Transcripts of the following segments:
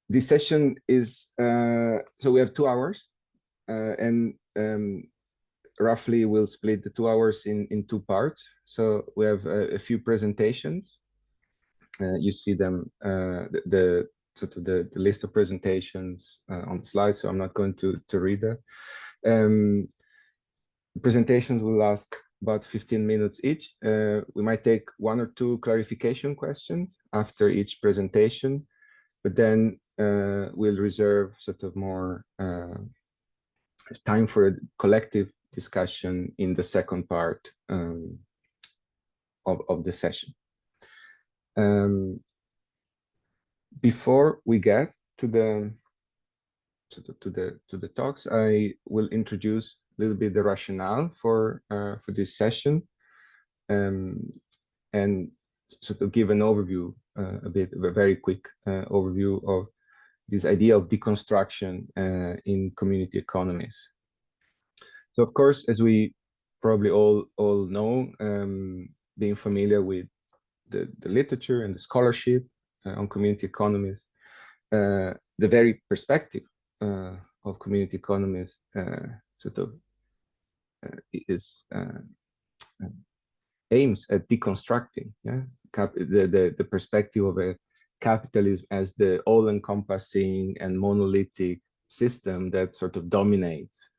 This session is, so we have 2 hours, and roughly we'll split the 2 hours in 2 parts. So we have a few presentations. You see them, the list of presentations on the slide, so I'm not going to read that. Presentations will last about 15 minutes each. We might take 1 or 2 clarification questions after each presentation, but then we'll reserve sort of more time for a collective discussion in the second part of the session. Before we get to the talks, I will introduce a little bit the rationale for this session, and sort of give an overview, a very quick overview of this idea of deconstruction in community economies. So, of course, as we probably all know, being familiar with the literature and the scholarship on community economies, the very perspective of community economies sort of aims at deconstructing, the perspective of a capitalism as the all-encompassing and monolithic system that sort of dominates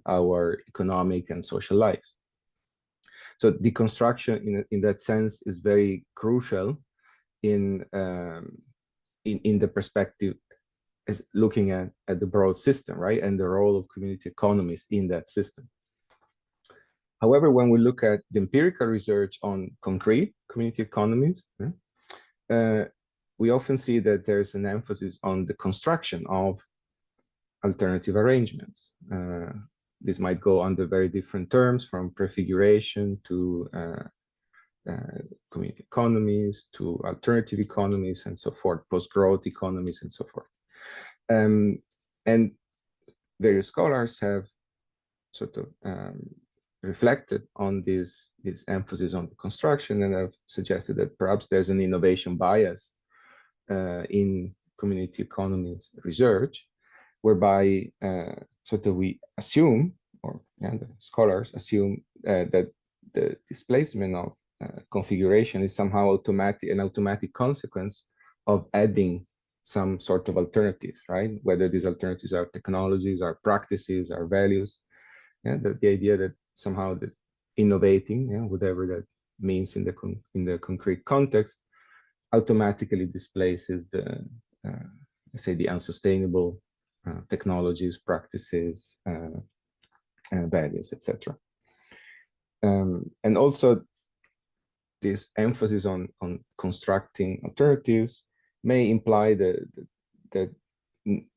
our economic and social lives. So deconstruction, in that sense, is very crucial in the perspective as looking at the broad system, right, and the role of community economies in that system. However, when we look at the empirical research on concrete community economies, we often see that there's an emphasis on the construction of alternative arrangements. This might go under very different terms, from prefiguration to community economies to alternative economies and so forth, post-growth economies and so forth. And various scholars have sort of reflected on this emphasis on the construction, and have suggested that perhaps there's an innovation bias in community economies research, whereby sort of we assume, or the scholars assume, that the displacement of configuration is somehow an automatic consequence of adding some sort of alternatives, right? Whether these alternatives are technologies, are practices, are values. The idea that somehow that innovating, whatever that means in the concrete context, automatically displaces the let's say the unsustainable technologies, practices, values, etc. And also this emphasis on constructing alternatives may imply that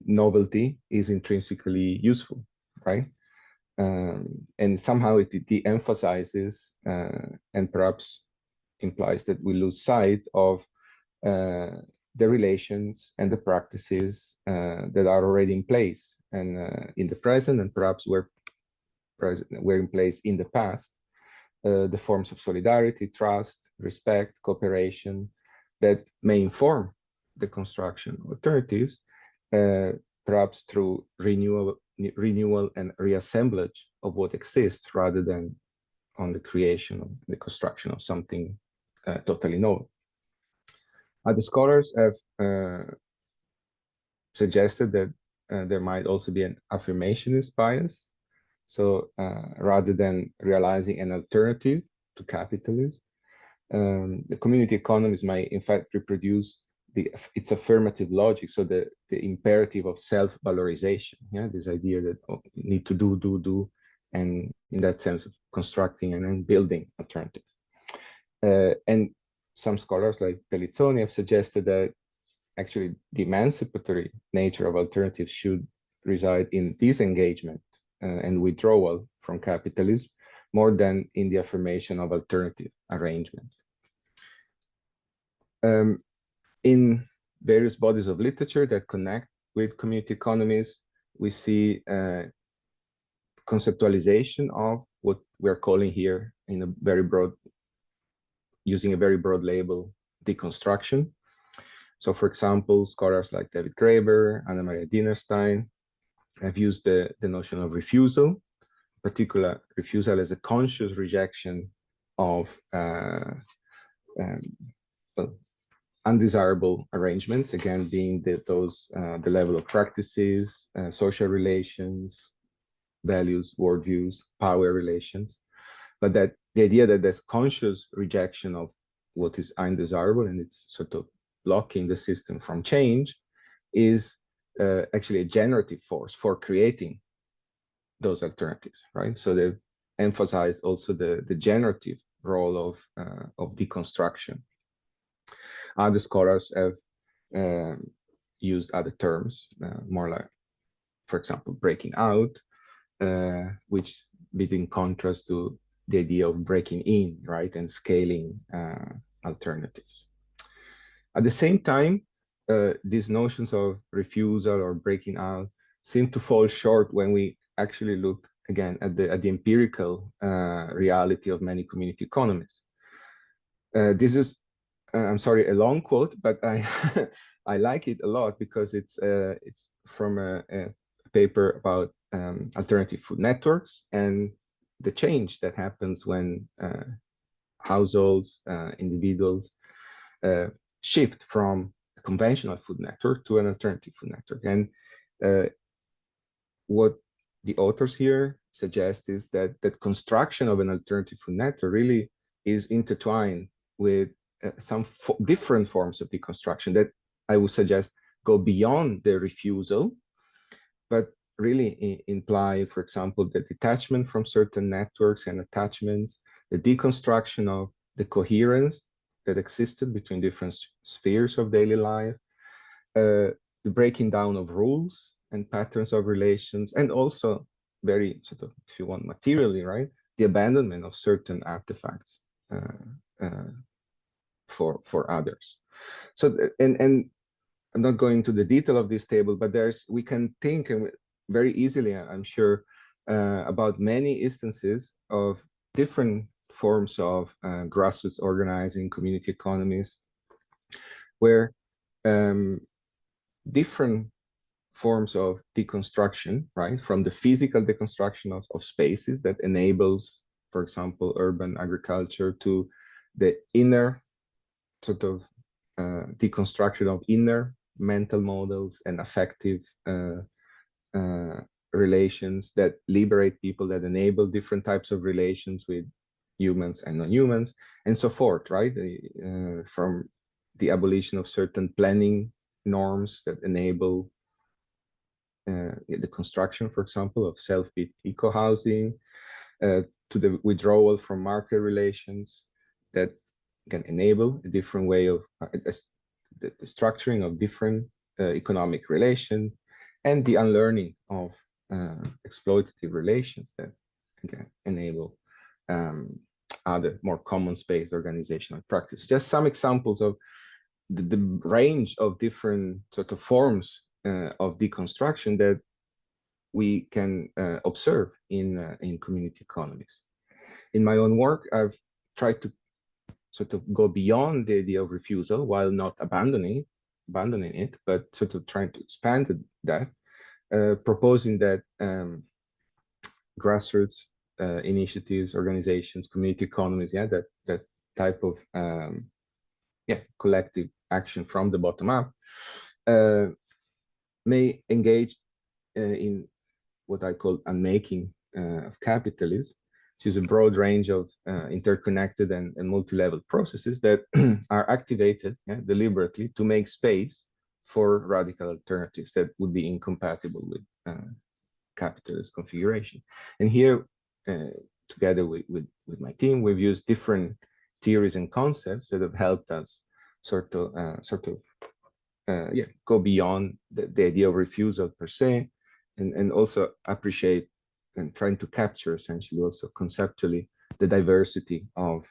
novelty is intrinsically useful, right? And somehow it de-emphasizes and perhaps implies that we lose sight of the relations and the practices that are already in place and in the present, and perhaps were in place in the past. The forms of solidarity, trust, respect, cooperation that may inform the construction of alternatives, perhaps through renewal and reassemblage of what exists, rather than on the creation of the construction of something totally novel. Other scholars have suggested that there might also be an affirmationist bias. So rather than realizing an alternative to capitalism, the community economies might in fact reproduce its affirmative logic, so the imperative of self-valorization, this idea that you need to do, and in that sense of constructing and then building alternatives. And some scholars like Pellizzoni have suggested that actually the emancipatory nature of alternatives should reside in disengagement and withdrawal from capitalism, more than in the affirmation of alternative arrangements. In various bodies of literature that connect with community economies, we see conceptualization of what we're calling here, in a very broad, using a very broad label, deconstruction. So for example, scholars like David Graeber, Anna Maria Dinerstein have used the notion of refusal, particular refusal as a conscious rejection of well, undesirable arrangements, again, being the level of practices, social relations, values, worldviews, power relations, but that the idea that there's conscious rejection of what is undesirable and it's sort of blocking the system from change is actually a generative force for creating those alternatives, right? So they've emphasized also the generative role of deconstruction. Other scholars have used other terms, more like, for example, breaking out, which bit in contrast to the idea of breaking in, right, and scaling alternatives. At the same time, these notions of refusal or breaking out seem to fall short when we actually look again at the empirical reality of many community economies. This is, I'm sorry, a long quote, but I I like it a lot because it's from a paper about alternative food networks and the change that happens when households, individuals shift from a conventional food network to an alternative food network. And what the authors here suggest is that construction of an alternative food network really is intertwined with some different forms of deconstruction that I would suggest go beyond the refusal, but really imply, for example, the detachment from certain networks and attachments, the deconstruction of the coherence that existed between different spheres of daily life, the breaking down of rules and patterns of relations, and also very sort of, if you want, materially, right, the abandonment of certain artifacts for others. So, and I'm not going into the detail of this table, but we can think very easily, I'm sure, about many instances of different forms of grassroots organizing, community economies, where different forms of deconstruction, right, from the physical deconstruction of spaces that enables, for example, urban agriculture, to the inner sort of deconstruction of inner mental models and affective relations that liberate people, that enable different types of relations with humans and non-humans, and so forth, right? From the abolition of certain planning norms that enable the construction, for example, of self-built eco-housing, to the withdrawal from market relations that can enable a different way of the structuring of different economic relations, and the unlearning of exploitative relations that can enable other more common-based organizational practice. Just some examples of the range of different sort of forms of deconstruction that we can observe in community economies. In my own work, I've tried to sort of go beyond the idea of refusal while not abandoning it, but sort of trying to expand that, proposing that grassroots initiatives, organizations, community economies, that type of collective action from the bottom up may engage in what I call unmaking of capitalism, which is a broad range of interconnected and multi-level processes that are activated deliberately to make space for radical alternatives that would be incompatible with capitalist configuration. And here, together with my team, we've used different theories and concepts that have helped us sort of go beyond the idea of refusal per se, and also appreciate and trying to capture essentially also conceptually the diversity of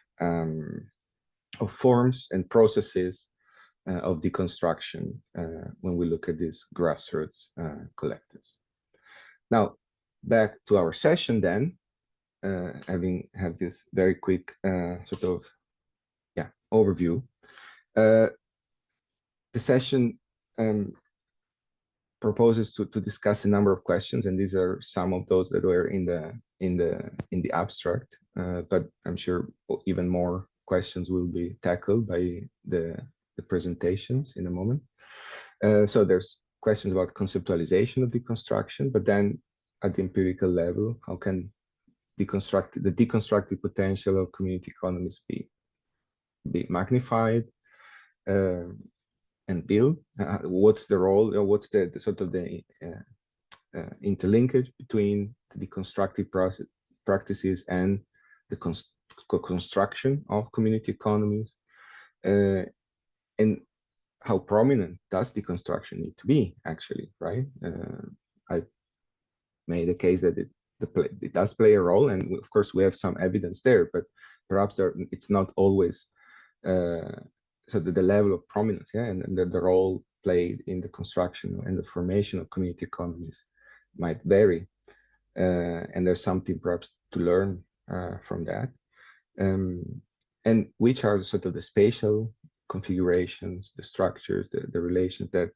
forms and processes of deconstruction when we look at these grassroots collectives. Now, back to our session then, having had this very quick sort of overview. the session proposes to discuss a number of questions, and these are some of those that were in the abstract. But I'm sure even more questions will be tackled by the presentations in a moment. So there's questions about conceptualization of deconstruction, but then at the empirical level, how can the deconstructive potential of community economies be magnified and built? What's the role, or what's the sort of the interlinkage between the deconstructive practices and the construction of community economies? And how prominent does deconstruction need to be, actually, right? I made a case that it does play a role, and of course we have some evidence there, but perhaps it's not always so the level of prominence, yeah, and the role played in the construction and the formation of community economies might vary, and there's something perhaps to learn from that, and which are sort of the spatial configurations, the structures, the relations that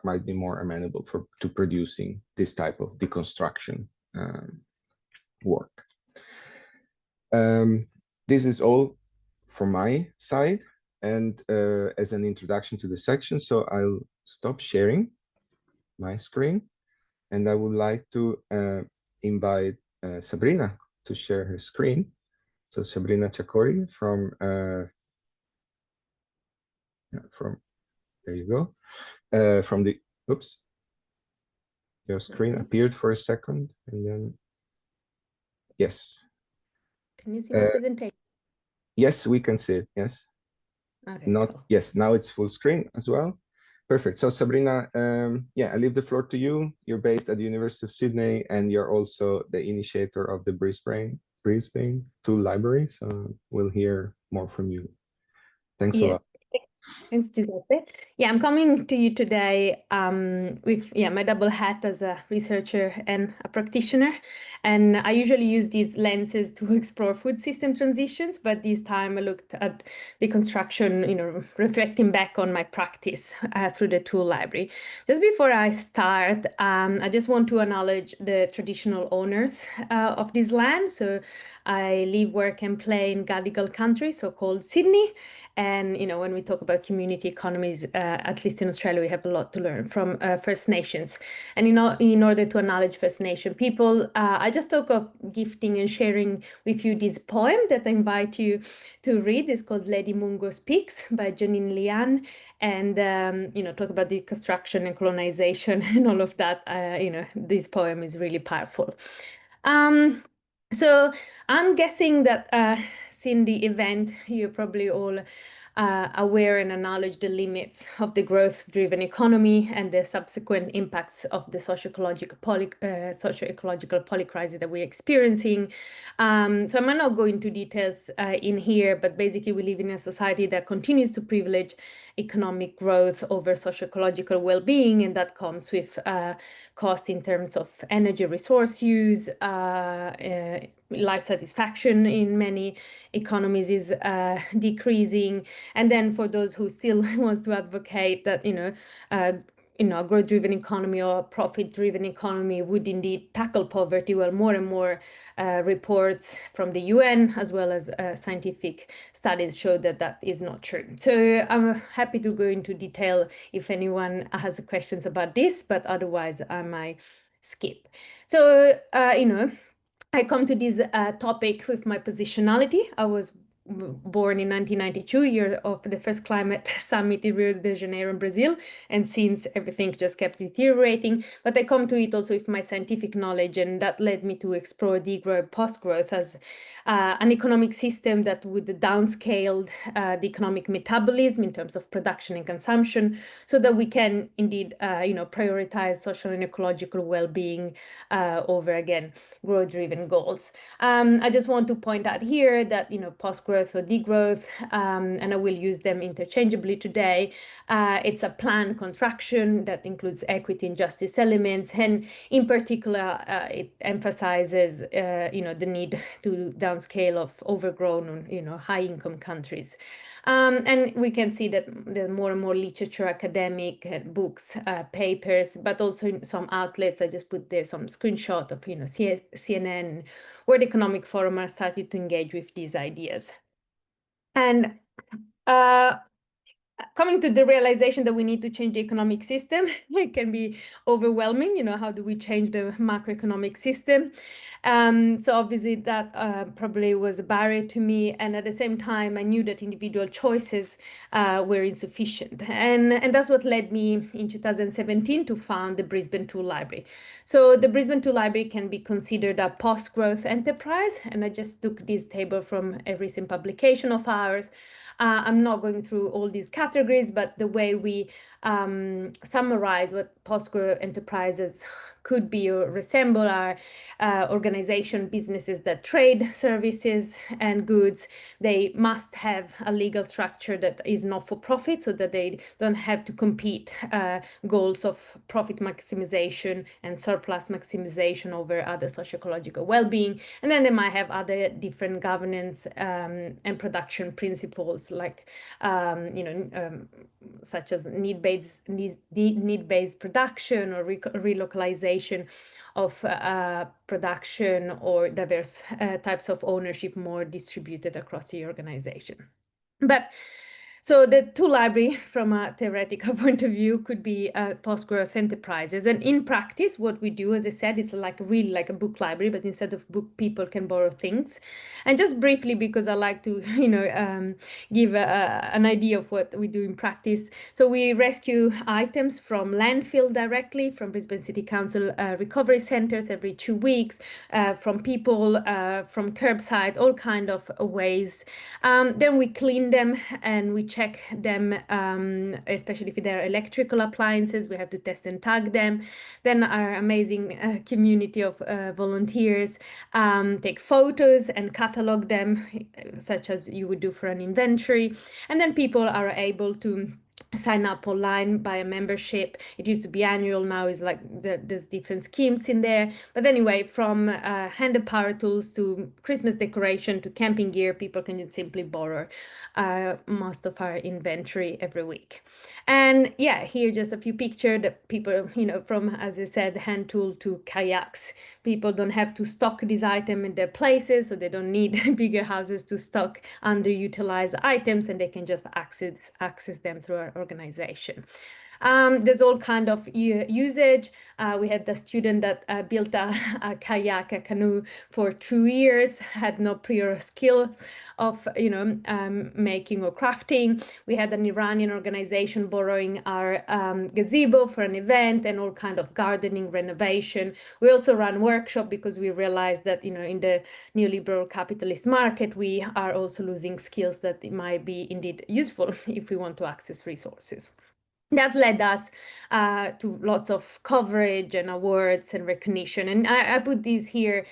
might be more amenable to producing this type of deconstruction work. This is all from my side, and as an introduction to the section, so I'll stop sharing my screen, and I would like to invite Sabrina to share her screen. So Sabrina Chakori from there you go, from the, oops, your screen appeared for a second, and then, yes. Can you see my presentation? Yes, we can see it, yes. Okay, Not, cool. yes, now it's full screen as well. Perfect. So Sabrina, yeah, I leave the floor to you. You're based at the University of Sydney, and you're also the initiator of the Brisbane 2 library. So we'll hear more from you. Thanks a lot. Thanks, Giuseppe. Yeah, I'm coming to you today with my double hat as a researcher and a practitioner. And I usually use these lenses to explore food system transitions, but this time I looked at deconstruction, reflecting back on my practice through the tool library. Just before I start, I just want to acknowledge the traditional owners of this land. So I live, work, and play in Gadigal country, so-called Sydney. And, when we talk about community economies, at least in Australia, we have a lot to learn from First Nations. And in order to acknowledge First Nation people, I just thought of gifting and sharing with you this poem that I invite you to read. It's called Lady Mungo Speaks by Janine Lian. And, talk about deconstruction and colonization and all of that. This poem is really powerful. So I'm guessing that since the event, you're probably all aware and acknowledge the limits of the growth-driven economy and the subsequent impacts of the socio-ecological polycrisis that we're experiencing. So I might not go into details in here, but basically we live in a society that continues to privilege economic growth over socio-ecological well-being, and that comes with cost in terms of energy resource use, life satisfaction in many economies is decreasing. And then for those who still wants to advocate that, a growth-driven economy or profit-driven economy would indeed tackle poverty, well, more and more reports from the UN as well as scientific studies show that that is not true. So I'm happy to go into detail if anyone has questions about this, but otherwise I might skip. So, I come to this topic with my positionality. I was born in 1992, year of the first climate summit in Rio de Janeiro in Brazil, and since everything just kept deteriorating. But I come to it also with my scientific knowledge, and that led me to explore degrowth, post-growth as an economic system that would downscale the economic metabolism in terms of production and consumption, so that we can indeed, prioritize social and ecological well-being over, again, growth-driven goals. I just want to point out here that, post-growth or degrowth, and I will use them interchangeably today. It's a planned contraction that includes equity and justice elements, and in particular, it emphasizes, the need to downscale of overgrown, high-income countries. And we can see that there's more and more literature, academic books, papers, but also in some outlets. I just put there some screenshot of, CNN, World Economic Forum are starting to engage with these ideas. And coming to the realization that we need to change the economic system, it can be overwhelming. How do we change the macroeconomic system? So obviously that probably was a barrier to me. And at the same time, I knew that individual choices were insufficient. And that's what led me in 2017 to found the Brisbane 2 Library. So the Brisbane 2 Library can be considered a post-growth enterprise. And I just took this table from a recent publication of ours. I'm not going through all these categories, but the way we summarize what post-growth enterprises could be or resemble are organization businesses that trade services and goods. They must have a legal structure that is not for profit, so that they don't have to compete goals of profit maximization and surplus maximization over other socio-ecological well-being. And then they might have other different governance and production principles, like such as need-based production or relocalization of production or diverse types of ownership more distributed across the organization. But so the 2 Library, from a theoretical point of view, could be post-growth enterprises. And in practice, what we do, as I said, it's really like a book library, but instead of book, people can borrow things. And just briefly, because I like to, give an idea of what we do in practice. So we rescue items from landfill directly, from Brisbane City Council recovery centers every 2 weeks, from people, from curbside, all kind of ways. Then we clean them and we check them, especially if they're electrical appliances. We have to test and tag them. Then our amazing community of volunteers take photos and catalog them, such as you would do for an inventory. And then people are able to sign up online by a membership. It used to be annual, now is like there's different schemes in there. But anyway, from handed power tools to Christmas decoration to camping gear, people can just simply borrow most of our inventory every week. And yeah, here just a few pictures that people, from, as I said, hand tool to kayaks. People don't have to stock these items in their places, so they don't need bigger houses to stock underutilized items, and they can just access them through our organization. There's all kind of usage. We had the student that built a kayak, a canoe for 2 years, had no prior skill of, making or crafting. We had an Iranian organization borrowing our gazebo for an event and all kind of gardening renovation. We also ran workshop because we realized that, in the neoliberal capitalist market, we are also losing skills that might be indeed useful if we want to access resources. That led us to lots of coverage and awards and recognition. And I put these here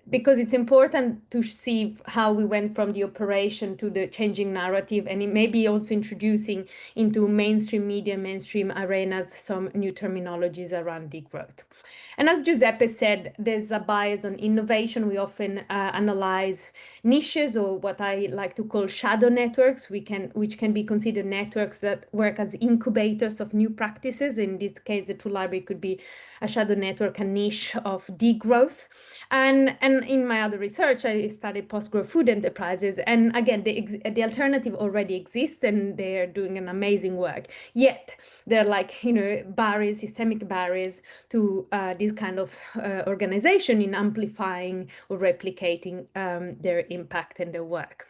because it's important to see how we went from the operation to the changing narrative, and it may be also introducing into mainstream media, mainstream arenas, some new terminologies around degrowth. And as Giuseppe said, there's a bias on innovation. We often analyze niches, or what I like to call shadow networks, which can be considered networks that work as incubators of new practices. In this case, the 2 Library could be a shadow network, a niche of degrowth. And in my other research, I studied post-growth food enterprises. And again, the alternative already exists, and they're doing an amazing work. Yet, they're like, barriers, systemic barriers to this kind of organization in amplifying or replicating their impact and their work.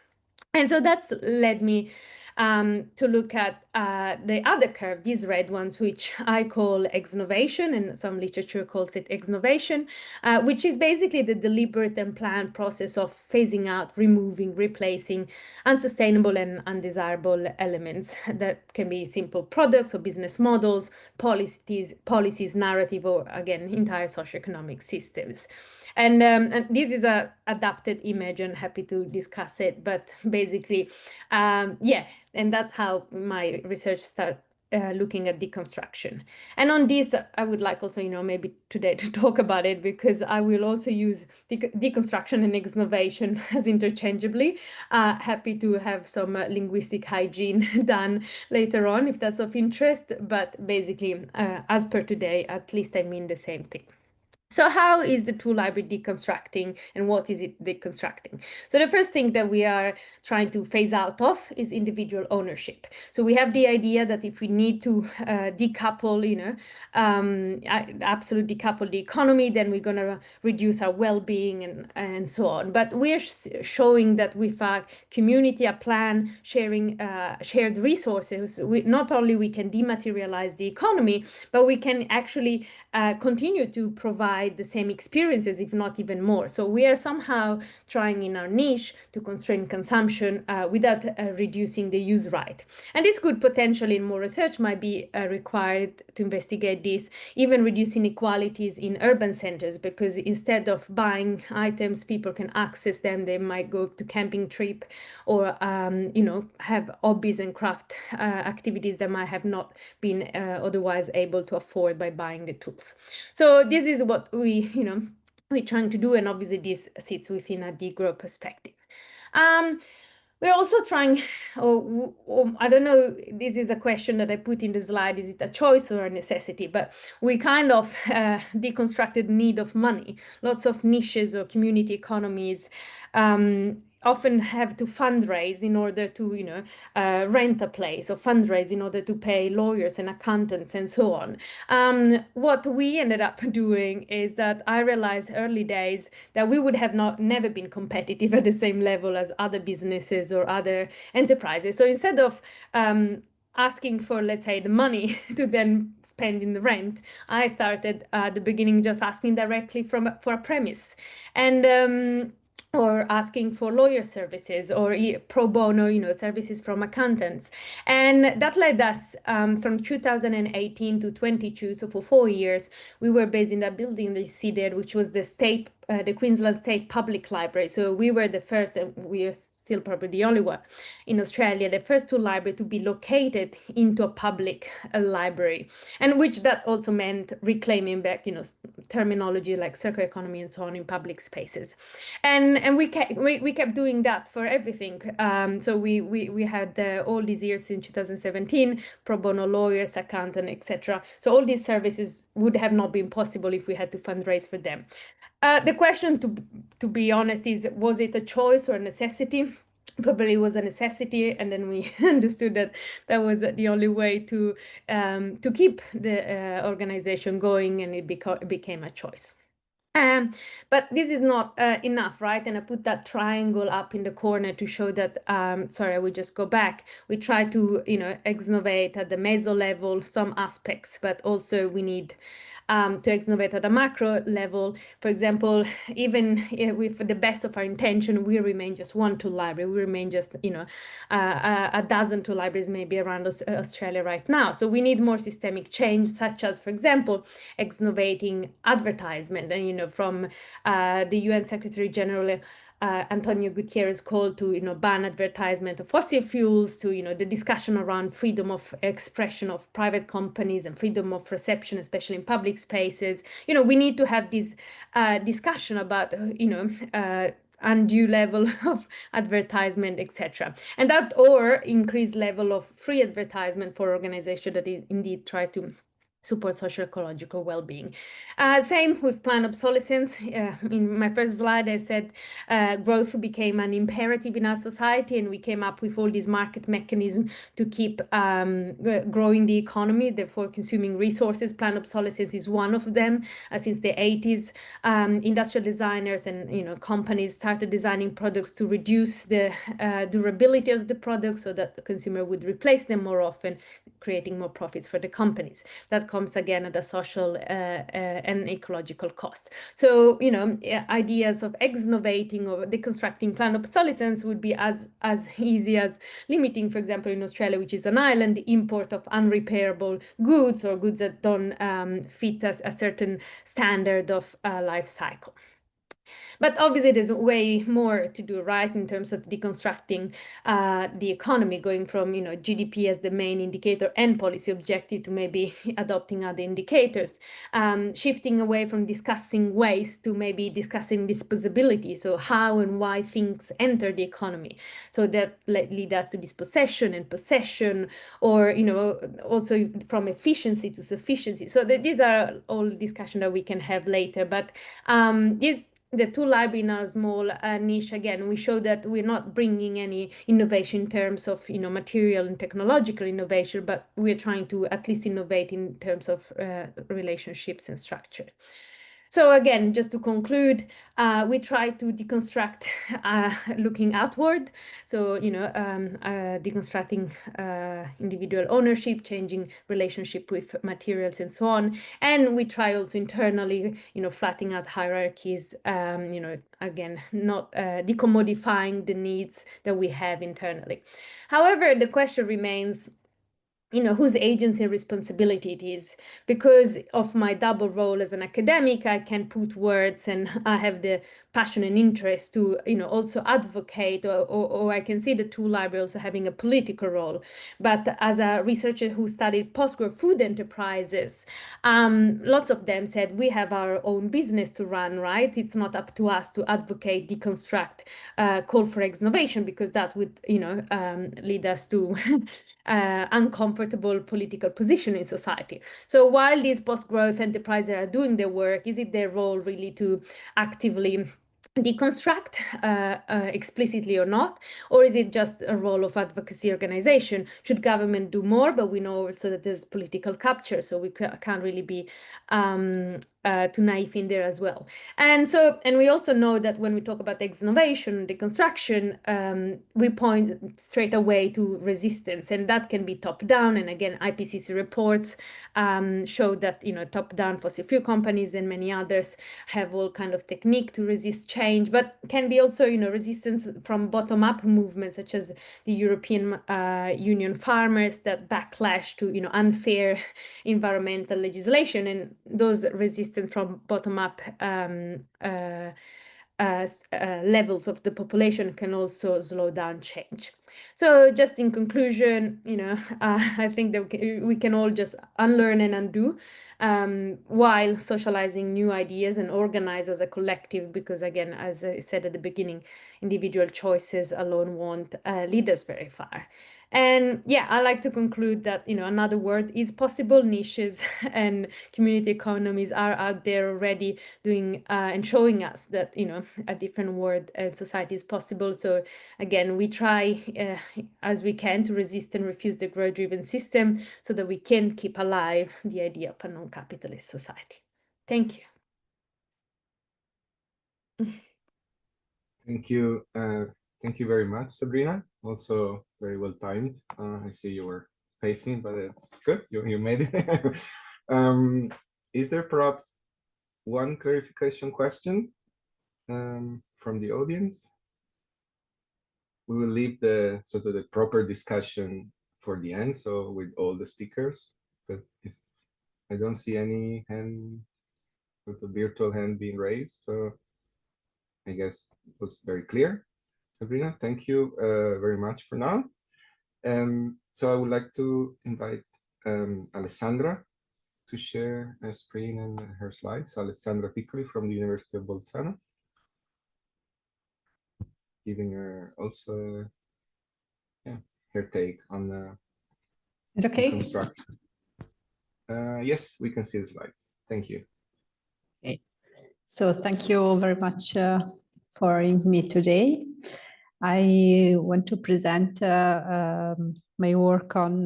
And so that's led me to look at the other curve, these red ones, which I call exnovation, and some literature calls it exnovation, which is basically the deliberate and planned process of phasing out, removing, replacing unsustainable and undesirable elements that can be simple products or business models, policies, narrative, or again, entire socioeconomic systems. And this is a adapted image, and happy to discuss it, but basically, yeah, and that's how my research looking at deconstruction. And on this, I would like also, maybe today to talk about it, because I will also use deconstruction and exnovation as interchangeably. Happy to have some linguistic hygiene done later on if that's of interest, but basically, as per today, at least I mean the same thing. So how is the tool library deconstructing, and what is it deconstructing? So the first thing that we are trying to phase out of is individual ownership. So we have the idea that if we need to decouple, absolute decouple the economy, then we're going to reduce our well-being and so on. But we're showing that with a community, a plan, sharing shared resources, not only we can dematerialize the economy, but we can actually continue to provide the same experiences, if not even more. So we are somehow trying in our niche to constrain consumption without reducing the use right. And this could potentially, in more research, might be required to investigate this, even reduce inequalities in urban centers, because instead of buying items, people can access them. They might go to camping trip or, have hobbies and craft activities that might have not been otherwise able to afford by buying the tools. So this is what we're trying to do, and obviously this sits within a degrowth perspective. We're also trying, I don't know, this is a question that I put in the slide, is it a choice or a necessity? But we kind of deconstructed need of money. Lots of niches or community economies often have to fundraise in order to, rent a place, or fundraise in order to pay lawyers and accountants and so on. What we ended up doing is that I realized early days that we would have never been competitive at the same level as other businesses or other enterprises. So instead of asking for, let's say, the money to then spend in the rent, I started at the beginning just asking directly for a premise. And or asking for lawyer services or pro bono, services from accountants. And that led us from 2018 to 22, so for 4 years, we were based in that building that you see there, which was the Queensland State Public Library. So we were the first, and we are still probably the only one in Australia, the first tool library to be located into a public library, and which that also meant reclaiming back, terminology like circular economy and so on in public spaces. And we kept doing that for everything. So we had all these years since 2017, pro bono lawyers, accountant, etc. So all these services would have not been possible if we had to fundraise for them. The question, to be honest, is, was it a choice or a necessity? Probably it was a necessity, and then we understood that was the only way to keep the organization going, and it became a choice. But this is not enough, right? And I put that triangle up in the corner to show that, sorry, I will just go back. We try to, exnovate at the meso level some aspects, but also we need to exnovate at a macro level. For example, even with the best of our intention, we remain just one tool library. We remain just, a dozen tool libraries maybe around Australia right now. So we need more systemic change, such as, for example, exnovating advertisement. And, from the UN Secretary General Antonio Guterres call to ban advertisement of fossil fuels, to the discussion around freedom of expression of private companies and freedom of reception, especially in public spaces. We need to have this discussion about undue level of advertisement, etc. And that, or increased level of free advertisement for organizations that indeed try to support social ecological well-being. Same with planned obsolescence. In my first slide, I said growth became an imperative in our society, and we came up with all these market mechanisms to keep growing the economy, therefore consuming resources. Planned obsolescence is one of them. Since the 80s, industrial designers and companies started designing products to reduce the durability of the product so that the consumer would replace them more often, creating more profits for the companies. That comes again at a social and ecological cost. So, ideas of exnovating or deconstructing planned obsolescence would be as easy as limiting, for example, in Australia, which is an island, the import of unrepairable goods or goods that don't fit a certain standard of life cycle. But obviously, there's way more to do, right, in terms of deconstructing the economy, going from GDP as the main indicator and policy objective to maybe adopting other indicators, shifting away from discussing waste to maybe discussing disposability, so how and why things enter the economy. So that lead us to dispossession and possession, or also from efficiency to sufficiency. So these are all discussion that we can have later. But the two library in our small niche, again, we show that we're not bringing any innovation in terms of material and technological innovation, but we're trying to at least innovate in terms of relationships and structure. So again, just to conclude, we try to deconstruct looking outward. So, deconstructing individual ownership, changing relationship with materials and so on. And we try also internally, flattening out hierarchies, again, not decommodifying the needs that we have internally. However, the question remains, whose agency and responsibility it is. Because of my double role as an academic, I can put words and I have the passion and interest to, also advocate, or I can see the two libraries also having a political role. But as a researcher who studied post-war food enterprises, lots of them said, we have our own business to run, right? It's not up to us to advocate, deconstruct, call for innovation, because that would, lead us to uncomfortable political position in society. So while these post-growth enterprises are doing their work, is it their role really to actively deconstruct explicitly or not, or is it just a role of advocacy organization? Should government do more? But we know also that there's political capture, so we can't really be too naive in there as well. And we also know that when we talk about innovation, deconstruction, we point straight away to resistance, and that can be top down. And again, IPCC reports show that top down fossil fuel companies and many others have all kind of technique to resist change, but can be also resistance from bottom up movements, such as the European Union farmers that backlash to unfair environmental legislation, and those resistance from bottom up levels of the population can also slow down change. So just in conclusion, I think that we can all just unlearn and undo while socializing new ideas and organize as a collective, because again, as I said at the beginning, individual choices alone won't lead us very far. And yeah, I like to conclude that, another word is possible. Niches and community economies are out there already doing and showing us that, a different world and society is possible. So again, we try as we can to resist and refuse the growth-driven system so that we can keep alive the idea of a non-capitalist society. Thank you. Thank you. Thank you very much, Sabrina. Also very well timed. I see you were pacing, but it's good. You made it. Is there perhaps one clarification question from the audience? We will leave the sort of the proper discussion for the end, so with all the speakers. But if I don't see any hand, sort of virtual hand being raised, so I guess it was very clear. Sabrina, thank you very much for now. So I would like to invite Alessandra to share a screen and her slides. Alessandra Piccoli from the University of Bolzano, giving her also her take on the deconstruction. Yes, we can see the slides. Thank you. Okay. So thank you very much for having me today. I want to present my work on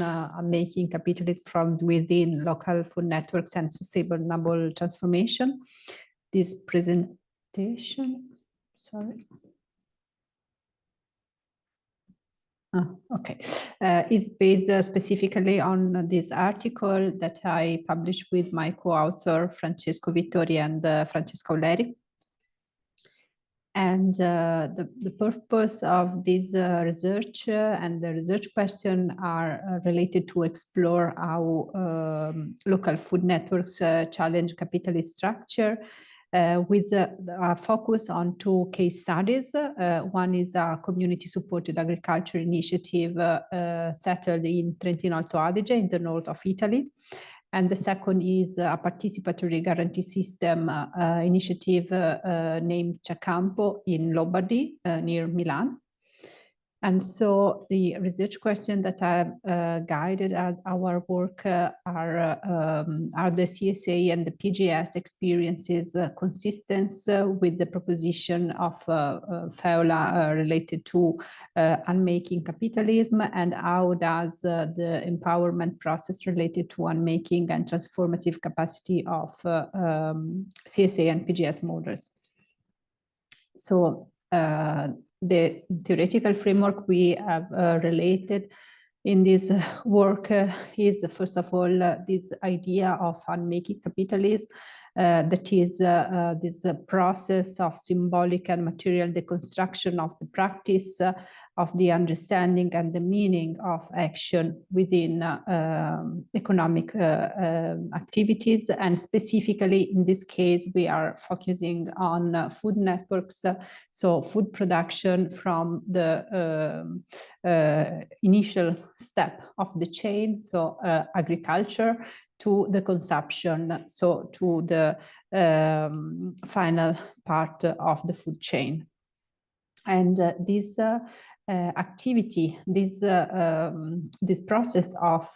making capitalism from within local food networks and sustainable transformation. This presentation, sorry. Okay, it's based specifically on this article that I published with my co-author Francesco Vittori and Francesca Oleri. And the purpose of this research and the research question are related to explore how local food networks challenge capitalist structure with a focus on 2 case studies. One is a community-supported agriculture initiative settled in Trentino Alto Adige in the north of Italy. And the second is a participatory guarantee system initiative named Ciacampo in Lombardy, near Milan. And so the research questions that have guided our work are the CSA and the PGS experiences consistent with the proposition of Feola related to unmaking capitalism, and how does the empowerment process related to unmaking and transformative capacity of CSA and PGS models. So the theoretical framework we have related in this work is, first of all, this idea of unmaking capitalism, that is this process of symbolic and material deconstruction of the practice of the understanding and the meaning of action within economic activities. And specifically in this case, we are focusing on food networks, so food production from the initial step of the chain, so agriculture, to the consumption, so to the final part of the food chain. And this activity, this process of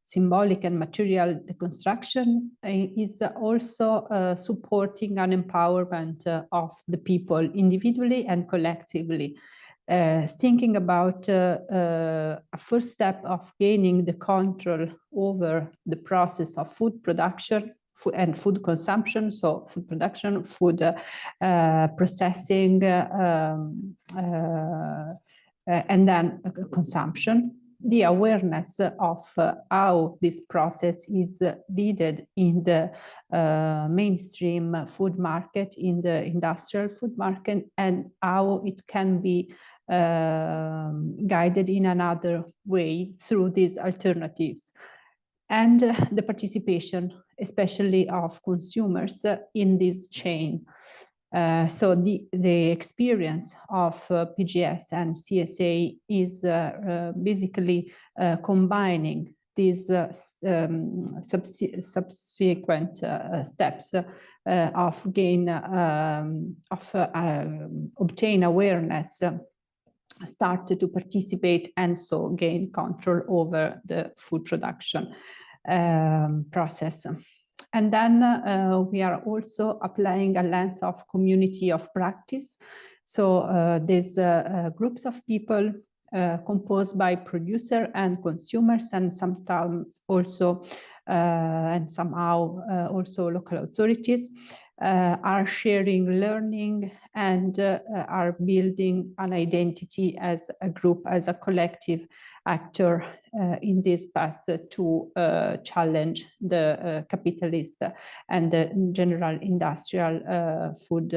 symbolic and material deconstruction is also supporting an empowerment of the people individually and collectively. Thinking about a first step of gaining the control over the process of food production and food consumption, so food production, food processing, and then consumption, the awareness of how this process is needed in the mainstream food market, in the industrial food market, and how it can be guided in another way through these alternatives. And the participation, especially of consumers in this chain. So the experience of PGS and CSA is basically combining these subsequent steps of obtain awareness, start to participate, and so gain control over the food production process. And then we are also applying a lens of community of practice. So there's groups of people composed by producer and consumers, and sometimes also and somehow also local authorities are sharing learning and are building an identity as a group, as a collective actor in this path to challenge the capitalist and the general industrial food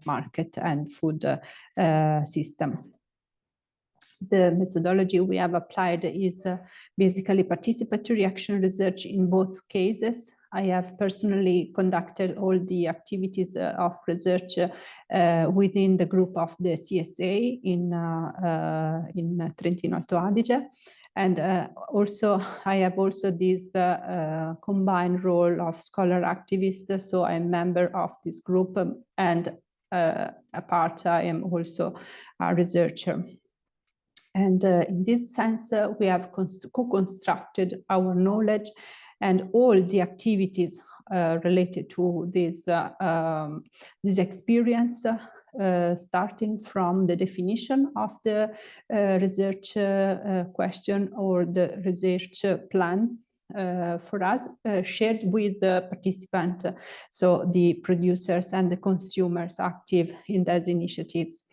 market and food system. The methodology we have applied is basically participatory action research in both cases. I have personally conducted all the activities of research within the group of the CSA in Trentino Alto Adige. And also, I have also this combined role of scholar activist. So I'm a member of this group, and apart, I am also a researcher. And in this sense, we have co-constructed our knowledge and all the activities related to this experience, starting from the definition of the research question or the research plan for us, shared with the participant, so the producers and the consumers active in those initiatives.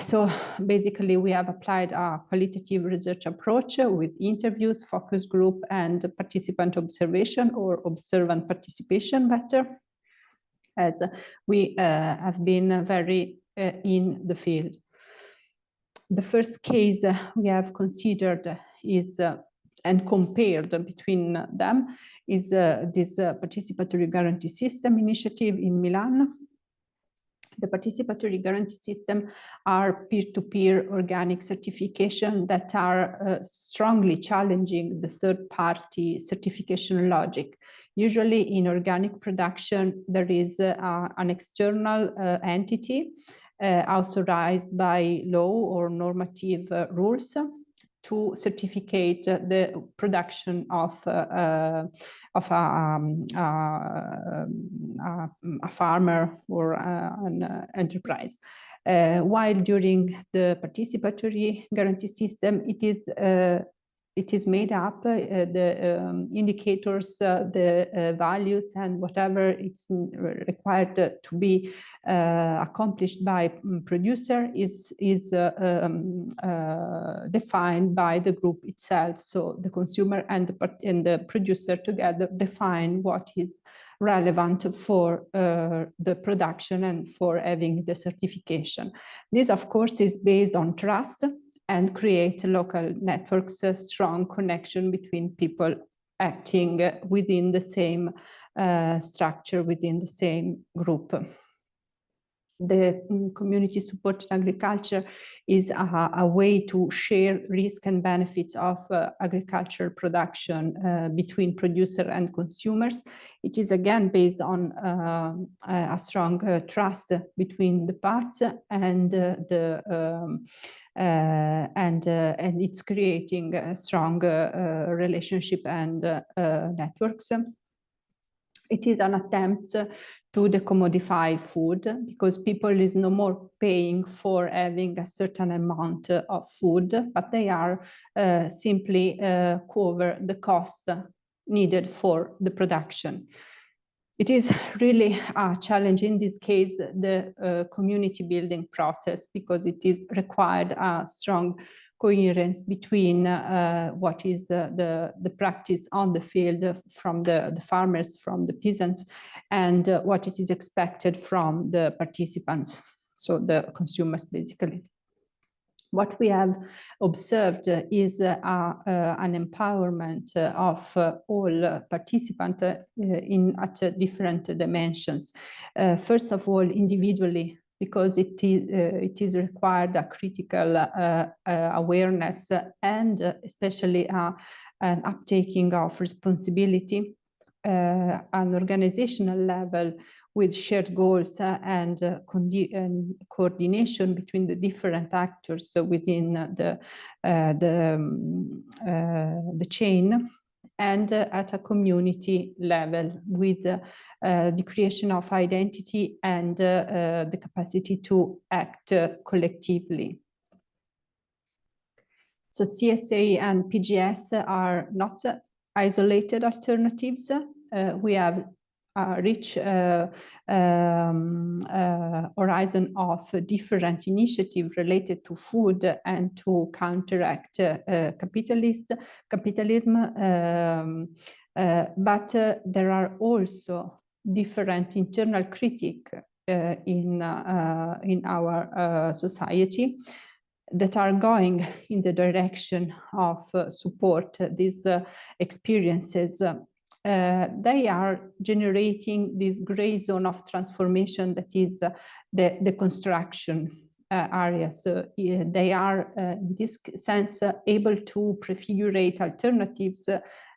So basically, we have applied a qualitative research approach with interviews, focus group, and participant observation, or observant participation better, as we have been very in the field. The first case we have considered is and compared between them is this participatory guarantee system initiative in Milan. The participatory guarantee system are peer-to-peer organic certification that are strongly challenging the third-party certification logic. Usually in organic production, there is an external entity authorized by law or normative rules to certificate the production of a farmer or an enterprise. While during the participatory guarantee system, it is made up, the indicators, the values, and whatever it's required to be accomplished by producer is defined by the group itself. So the consumer and the producer together define what is relevant for the production and for having the certification. This, of course, is based on trust and create local networks, a strong connection between people acting within the same structure, within the same group. The community support in agriculture is a way to share risk and benefits of agricultural production between producer and consumers. It is again based on a strong trust between the parts, and it's creating a strong relationship and networks. It is an attempt to decommodify food, because people is no more paying for having a certain amount of food, but they are simply cover the cost needed for the production. It is really a challenge in this case, the community building process, because it is required a strong coherence between what is the practice on the field from the farmers, from the peasants, and what it is expected from the participants, so the consumers basically. What we have observed is an empowerment of all participants at different dimensions. First of all, individually, because it is required a critical awareness and especially an uptaking of responsibility, an organizational level with shared goals and coordination between the different actors within the chain, and at a community level with the creation of identity and the capacity to act collectively. So CSA and PGS are not isolated alternatives. We have a rich horizon of different initiatives related to food and to counteract capitalism, but there are also different internal critiques in our society that are going in the direction of support these experiences. They are generating this gray zone of transformation that is the deconstruction area. So they are, in this sense, able to prefigurate alternatives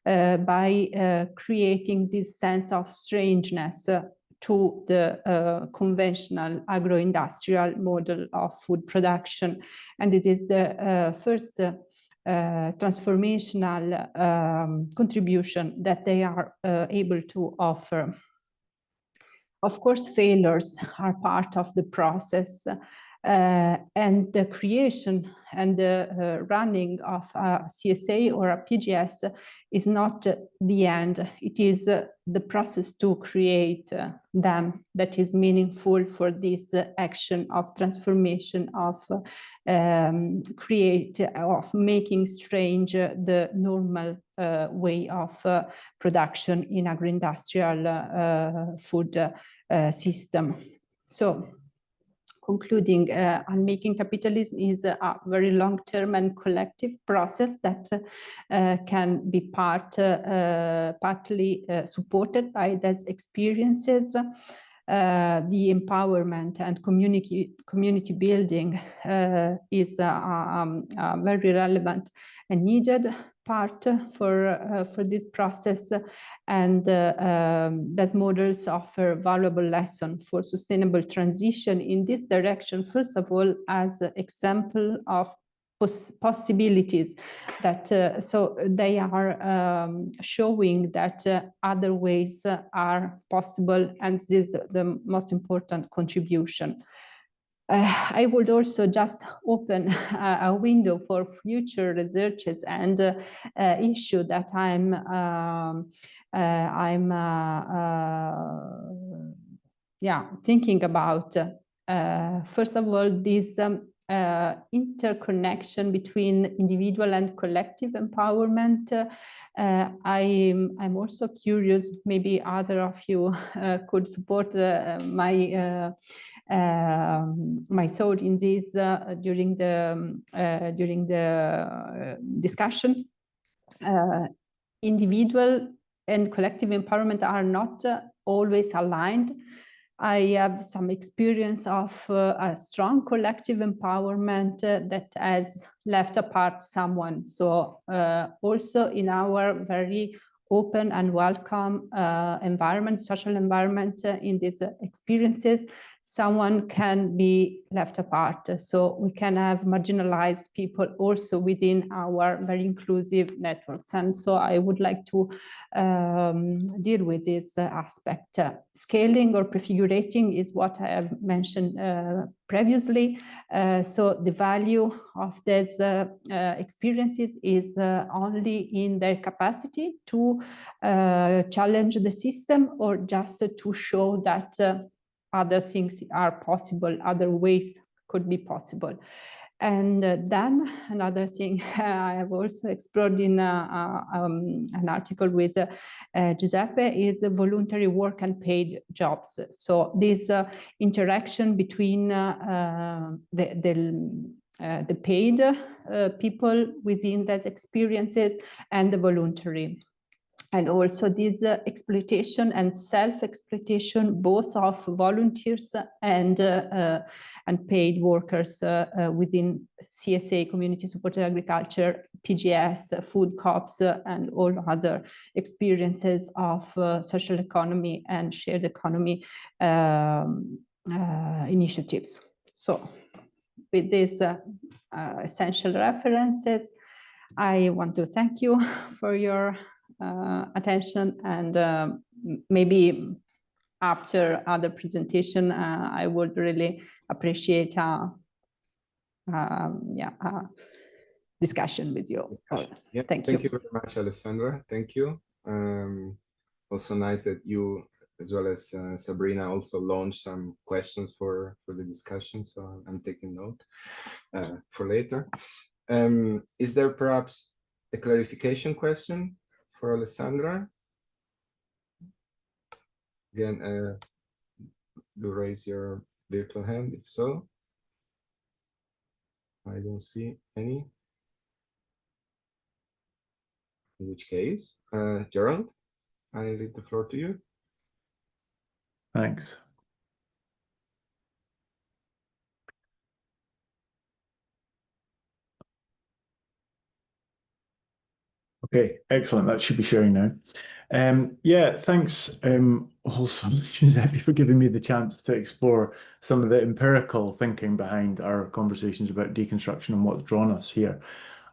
by creating this sense of strangeness to the conventional agro-industrial model of food production. And it is the first transformational contribution that they are able to offer. Of course, failures are part of the process, and the creation and the running of a CSA or a PGS is not the end. It is the process to create them that is meaningful for this action of transformation, of making strange the normal way of production in agro-industrial food system. So concluding, unmaking capitalism is a very long-term and collective process that can be partly supported by those experiences. The empowerment and community building is a very relevant and needed part for this process, and those models offer valuable lessons for sustainable transition in this direction. First of all, as an example of possibilities that so they are showing that other ways are possible, and this is the most important contribution. I would also just open a window for future researches and issue that I'm thinking about. First of all, this interconnection between individual and collective empowerment. I'm also curious, maybe other of you could support my thought in this during the discussion. Individual and collective empowerment are not always aligned. I have some experience of a strong collective empowerment that has left apart someone. So also in our very open and welcome environment, social environment, in these experiences, someone can be left apart. So we can have marginalized people also within our very inclusive networks. And so I would like to deal with this aspect. Scaling or prefigurating is what I have mentioned previously. So the value of these experiences is only in their capacity to challenge the system, or just to show that other things are possible, other ways could be possible. And then another thing I have also explored in an article with Giuseppe is voluntary work and paid jobs. So this interaction between the paid people within those experiences and the voluntary. And also this exploitation and self-exploitation, both of volunteers and paid workers within CSA, community supported agriculture, PGS, food co-ops, and all other experiences of social economy and shared economy initiatives. So with these essential references, I want to thank you for your attention, and maybe after other presentation, I would really appreciate discussion with you. Yes, thank you very much, Alessandra. Thank you. Also nice that you, as well as Sabrina, also launched some questions for the discussion, so I'm taking note for later. Is there perhaps a clarification question for Alessandra? Again, do raise your virtual hand if so. I don't see any. In which case, Gerald, I leave the floor to you. Thanks. Okay, excellent. That should be sharing now. Yeah, thanks also, Giuseppe, for giving me the chance to explore some of the empirical thinking behind our conversations about deconstruction and what's drawn us here.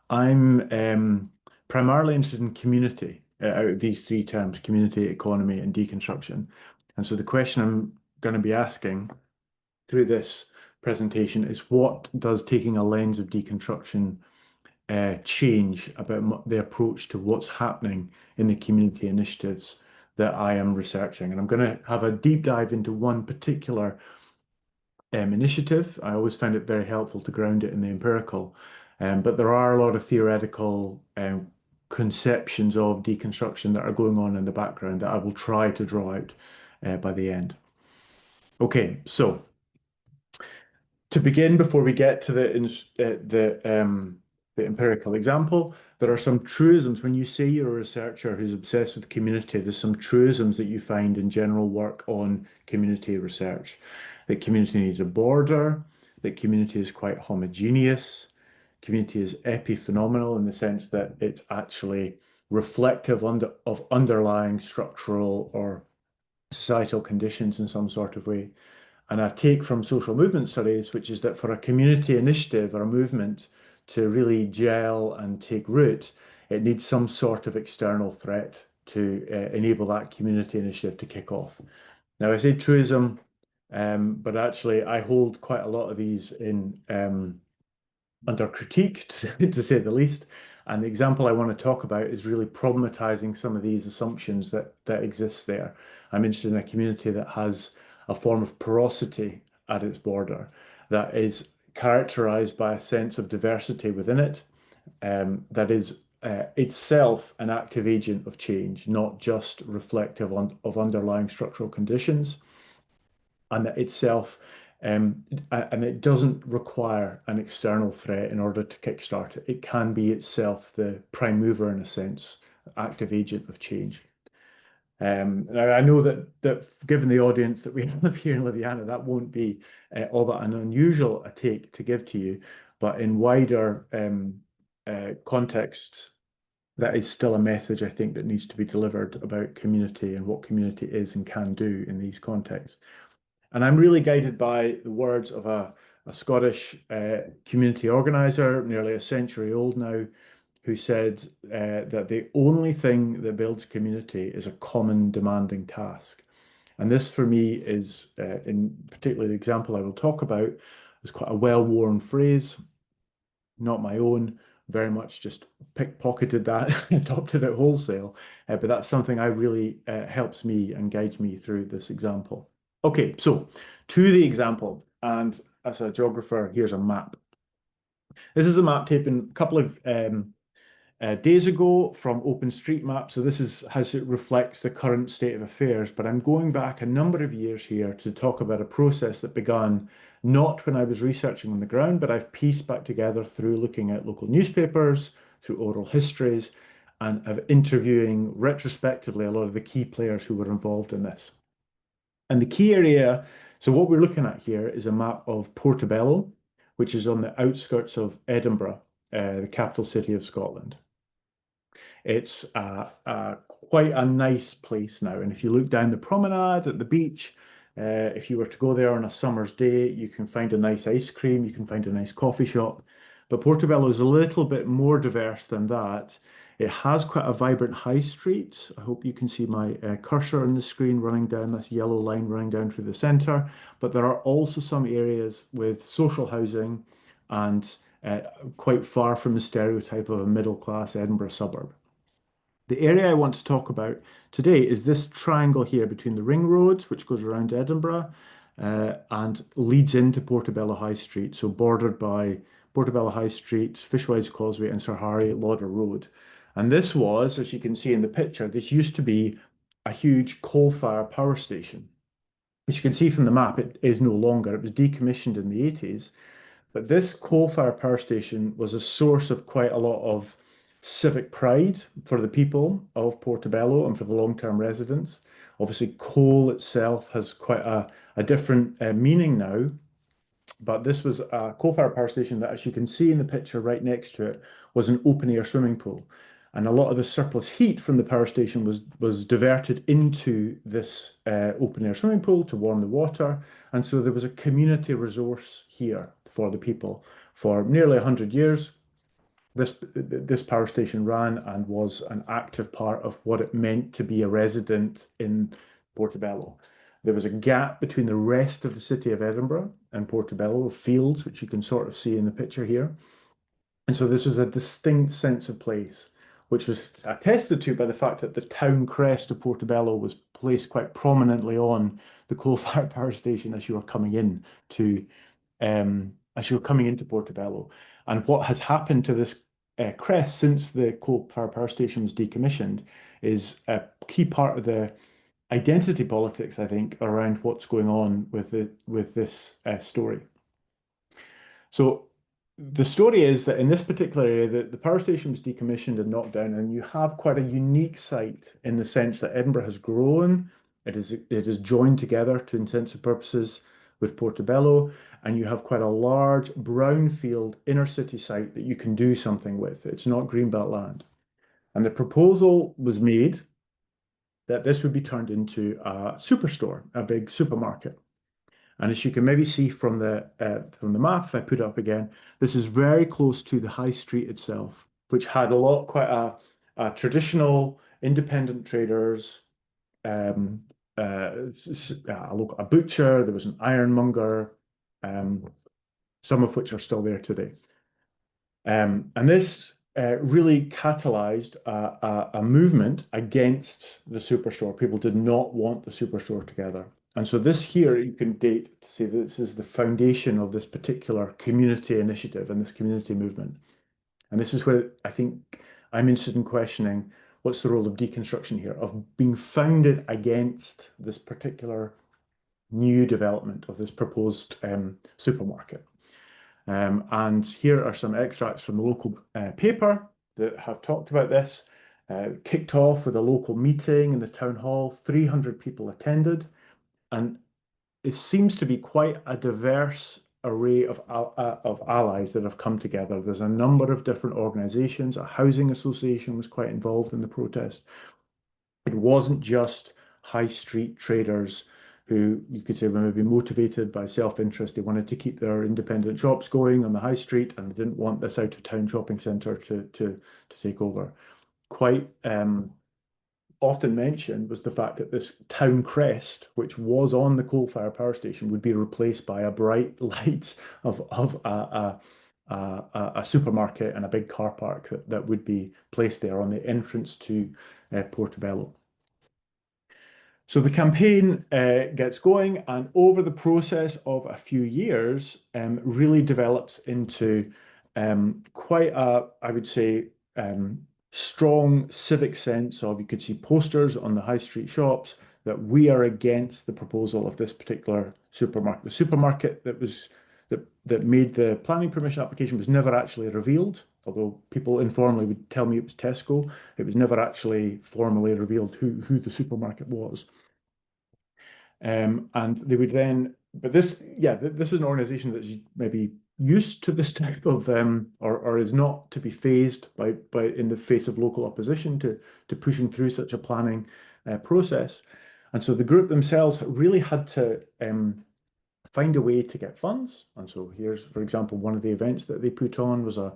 I'm primarily interested in community out of these three terms: community, economy, and deconstruction. And so the question I'm going to be asking through this presentation is, what does taking a lens of deconstruction change about the approach to what's happening in the community initiatives that I am researching? And I'm going to have a deep dive into one particular initiative. I always find it very helpful to ground it in the empirical, but there are a lot of theoretical conceptions of deconstruction that are going on in the background that I will try to draw out by the end. Okay, so to begin, before we get to the empirical example, there are some truisms. When you say you're a researcher who's obsessed with community, there's some truisms that you find in general work on community research. That community needs a border, that community is quite homogeneous, community is epiphenomenal in the sense that it's actually reflective of underlying structural or societal conditions in some sort of way. And a take from social movement studies, which is that for a community initiative or a movement to really gel and take root, it needs some sort of external threat to enable that community initiative to kick off. Now, I say truism, but actually I hold quite a lot of these in under critique, to say the least. And the example I want to talk about is really problematizing some of these assumptions that exist there. I'm interested in a community that has a form of porosity at its border that is characterized by a sense of diversity within it, that is itself an active agent of change, not just reflective of underlying structural conditions, and that itself and it doesn't require an external threat in order to kickstart it. It can be itself the prime mover, in a sense, active agent of change. Now, I know that given the audience that we have here in Ljubljana, that won't be all that an unusual a take to give to you, but in wider context, that is still a message, I think, that needs to be delivered about community and what community is and can do in these contexts. And I'm really guided by the words of a Scottish community organizer, nearly a century old now, who said that the only thing that builds community is a common demanding task. And this for me is, in particular the example I will talk about, is quite a well-worn phrase, not my own, very much just pickpocketed that, adopted it wholesale, but that's something I really helps me and guides me through this example. Okay, so to the example, and as a geographer, here's a map. This is a map taken a couple of days ago from OpenStreetMap. So this is how it reflects the current state of affairs. But I'm going back a number of years here to talk about a process that began not when I was researching on the ground, but I've pieced back together through looking at local newspapers, through oral histories, and of interviewing retrospectively a lot of the key players who were involved in this. And the key area, so what we're looking at here is a map of Portobello, which is on the outskirts of Edinburgh, the capital city of Scotland. It's quite a nice place now. And if you look down the promenade at the beach, if you were to go there on a summer's day, you can find a nice ice cream, you can find a nice coffee shop. But Portobello is a little bit more diverse than that. It has quite a vibrant high street. I hope you can see my cursor on the screen running down, this yellow line running down through the centre. But there are also some areas with social housing and quite far from the stereotype of a middle-class Edinburgh suburb. The area I want to talk about today is this triangle here between the ring roads, which goes around Edinburgh and leads into Portobello High Street, so bordered by Portobello High Street, Fishwives Causeway and Sir Harry Lauder Road. And this was, as you can see in the picture, this used to be a huge coal-fired power station. As you can see from the map, it is no longer. It was decommissioned in the 80s. But this coal-fired power station was a source of quite a lot of civic pride for the people of Portobello and for the long-term residents. Obviously, coal itself has quite a different meaning now. But this was a coal-fired power station that, as you can see in the picture right next to it, was an open-air swimming pool. And a lot of the surplus heat from the power station was diverted into this open-air swimming pool to warm the water. And so there was a community resource here for the people. For nearly 100 years, this power station ran and was an active part of what it meant to be a resident in Portobello. There was a gap between the rest of the city of Edinburgh and Portobello, fields, which you can sort of see in the picture here. And so this was a distinct sense of place, which was attested to by the fact that the town crest of Portobello was placed quite prominently on the coal-fired power station as you were coming in to into Portobello. And what has happened to this crest since the coal-fired power station was decommissioned is a key part of the identity politics, I think, around what's going on with this story. So the story is that in this particular area, the power station was decommissioned and knocked down, and you have quite a unique site in the sense that Edinburgh has grown. It is joined together to intensive purposes with Portobello, and you have quite a large brownfield inner city site that you can do something with. It's not greenbelt land. And the proposal was made that this would be turned into a superstore, a big supermarket. And as you can maybe see from the map, if I put it up again, this is very close to the high street itself, which had quite a traditional independent traders, a butcher, there was an ironmonger, some of which are still there today. And this really catalyzed a movement against the superstore. People did not want the superstore together. And so this here you can date to say that this is the foundation of this particular community initiative and this community movement. And this is where I think I'm interested in questioning what's the role of deconstruction here, of being founded against this particular new development of this proposed supermarket. And here are some extracts from the local paper that have talked about this. Kicked off with a local meeting in the town hall, 300 people attended, and it seems to be quite a diverse array of allies that have come together. There's a number of different organizations. A housing association was quite involved in the protest. It wasn't just high street traders who you could say were maybe motivated by self-interest. They wanted to keep their independent shops going on the high street, and they didn't want this out-of-town shopping centre to take over. Quite often mentioned was the fact that this town crest, which was on the coal-fired power station, would be replaced by a bright light of a supermarket and a big car park that would be placed there on the entrance to Portobello. So the campaign gets going, and over the process of a few years, really develops into quite a, I would say, strong civic sense of, you could see posters on the high street shops that we are against the proposal of this particular supermarket. The supermarket that made the planning permission application was never actually revealed, although people informally would tell me it was Tesco. It was never actually formally revealed who the supermarket was. And they would then, but this is an organization that's maybe used to this type of or is not to be fazed by in the face of local opposition to pushing through such a planning process. And so the group themselves really had to find a way to get funds. And so here's, for example, one of the events that they put on was a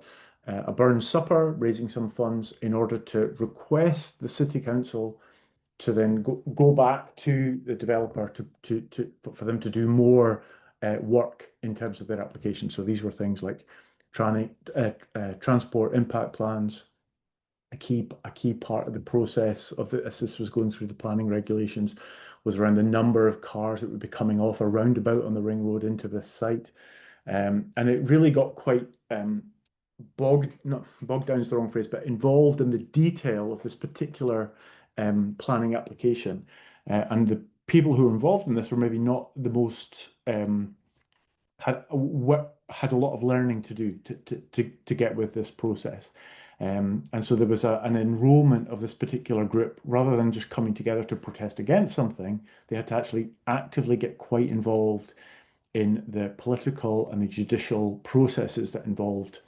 burn supper, raising some funds in order to request the city council to then go back to the developer for them to do more work in terms of their application. So these were things like transport impact plans. A key part of the process of as this was going through the planning regulations was around the number of cars that would be coming off a roundabout on the ring road into this site. And it really got quite bogged down is the wrong phrase, but involved in the detail of this particular planning application. And the people who were involved in this were maybe not the most had a lot of learning to do to get with this process. And so there was an enrollment of this particular group. Rather than just coming together to protest against something, they had to actually actively get quite involved in the political and the judicial processes that involved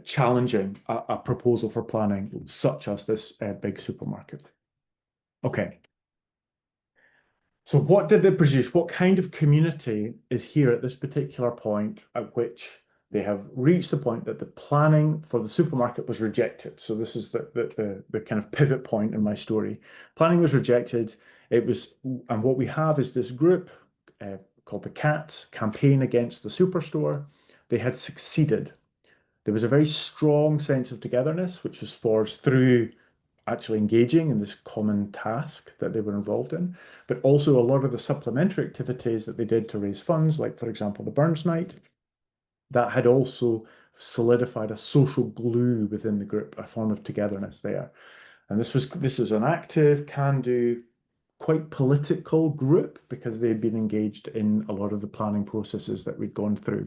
challenging a proposal for planning such as this big supermarket. Okay. So what did they produce? What kind of community is here at this particular point at which they have reached the point that the planning for the supermarket was rejected? So this is the kind of pivot point in my story. Planning was rejected. And what we have is this group called the CAT, Campaign Against the Superstore. They had succeeded. There was a very strong sense of togetherness, which was forged through actually engaging in this common task that they were involved in, but also a lot of the supplementary activities that they did to raise funds, like, for example, the Burns Night, that had also solidified a social glue within the group, a form of togetherness there. And this was an active, can-do, quite political group because they'd been engaged in a lot of the planning processes that we'd gone through.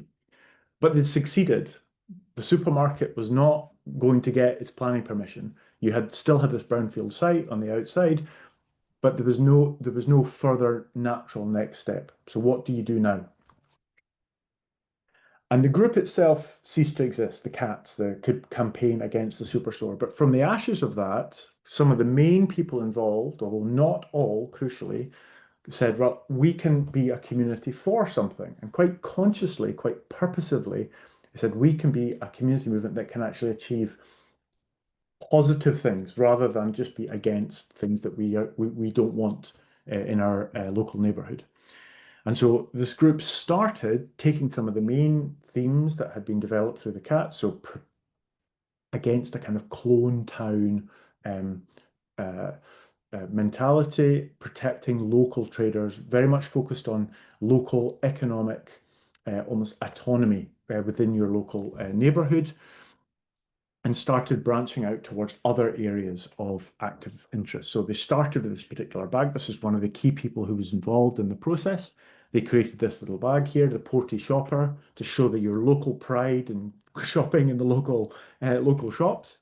But they succeeded. The supermarket was not going to get its planning permission. You still had this brownfield site on the outside, but there was no further natural next step. So what do you do now? And the group itself ceased to exist, the CATS, the campaign against the superstore. But from the ashes of that, some of the main people involved, although not all, crucially, said, well, we can be a community for something. And quite consciously, quite purposively, they said, we can be a community movement that can actually achieve positive things rather than just be against things that we don't want in our local neighborhood. And so this group started taking some of the main themes that had been developed through the CAT, so against a kind of clone town mentality, protecting local traders, very much focused on local economic almost autonomy within your local neighborhood, and started branching out towards other areas of active interest. So they started with this particular bag. This is one of the key people who was involved in the process. They created this little bag here, the Porty Shopper, to show that your local pride and shopping in the local shops.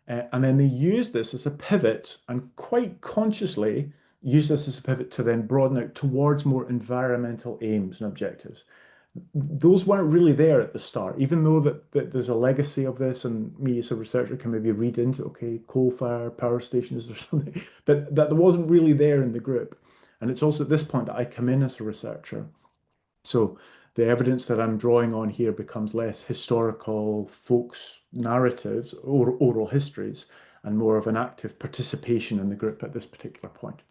And then they used this as a pivot and quite consciously used this as a pivot to then broaden out towards more environmental aims and objectives. Those weren't really there at the start, even though that there's a legacy of this, and me as a researcher can maybe read into, okay, coal-fired power stations or something, but that wasn't really there in the group. And it's also at this point that I come in as a researcher. So the evidence that I'm drawing on here becomes less historical folks narratives or oral histories and more of an active participation in the group at this particular point.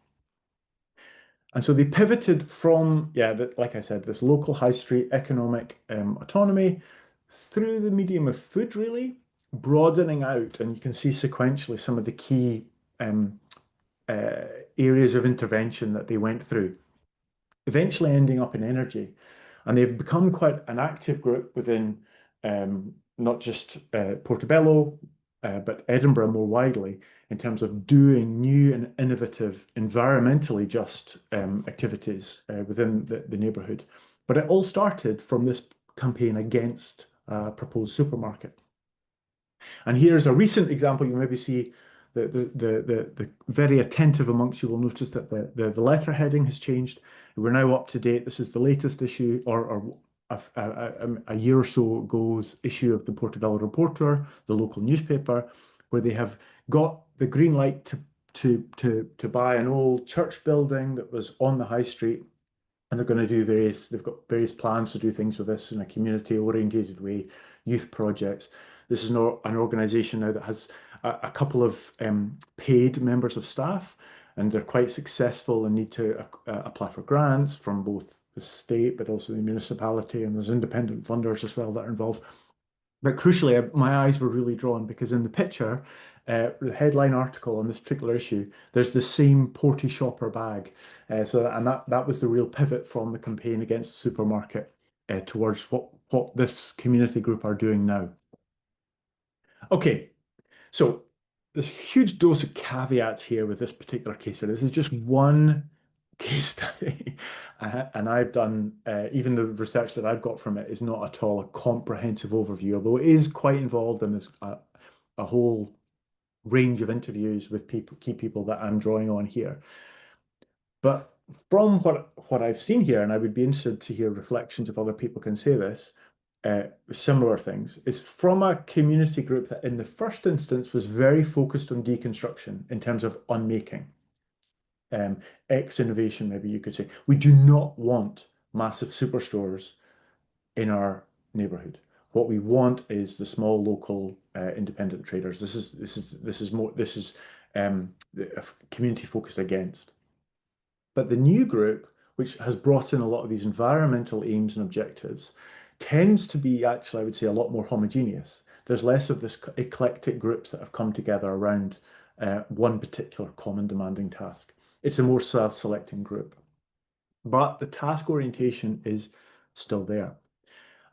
And so they pivoted from, like I said, this local high street economic autonomy through the medium of food, really, broadening out. And you can see sequentially some of the key areas of intervention that they went through, eventually ending up in energy. And they've become quite an active group within not just Portobello, but Edinburgh more widely, in terms of doing new and innovative, environmentally just activities within the neighbourhood. But it all started from this campaign against a proposed supermarket. And here's a recent example. You maybe see the very attentive amongst you will notice that the letter heading has changed. We're now up to date. This is the latest issue, or a year or so ago's issue of the Portobello Reporter, the local newspaper, where they have got the green light to buy an old church building that was on the high street, and they're going to do they've got various plans to do things with this in a community orientated way, youth projects. This is not an organisation now that has a couple of paid members of staff, and they're quite successful and need to apply for grants from both the state but also the municipality, and there's independent funders as well that are involved. But crucially, my eyes were really drawn because in the picture, the headline article on this particular issue, there's the same Porty Shopper bag. And that was the real pivot from the campaign against the supermarket towards what this community group are doing now. Okay, so there's a huge dose of caveats here with this particular case study. This is just one case study, and I've done, even the research that I've got from it is not at all a comprehensive overview, although it is quite involved, and there's a whole range of interviews with key people that I'm drawing on here. But from what I've seen here, and I would be interested to hear reflections if other people can say this, similar things, is from a community group that in the first instance was very focused on deconstruction in terms of unmaking. X-innovation, maybe you could say. We do not want massive superstores in our neighborhood. What we want is the small local independent traders. This is community focused against. But the new group, which has brought in a lot of these environmental aims and objectives, tends to be actually, I would say, a lot more homogeneous. There's less of this eclectic groups that have come together around one particular common demanding task. It's a more self-selecting group. But the task orientation is still there.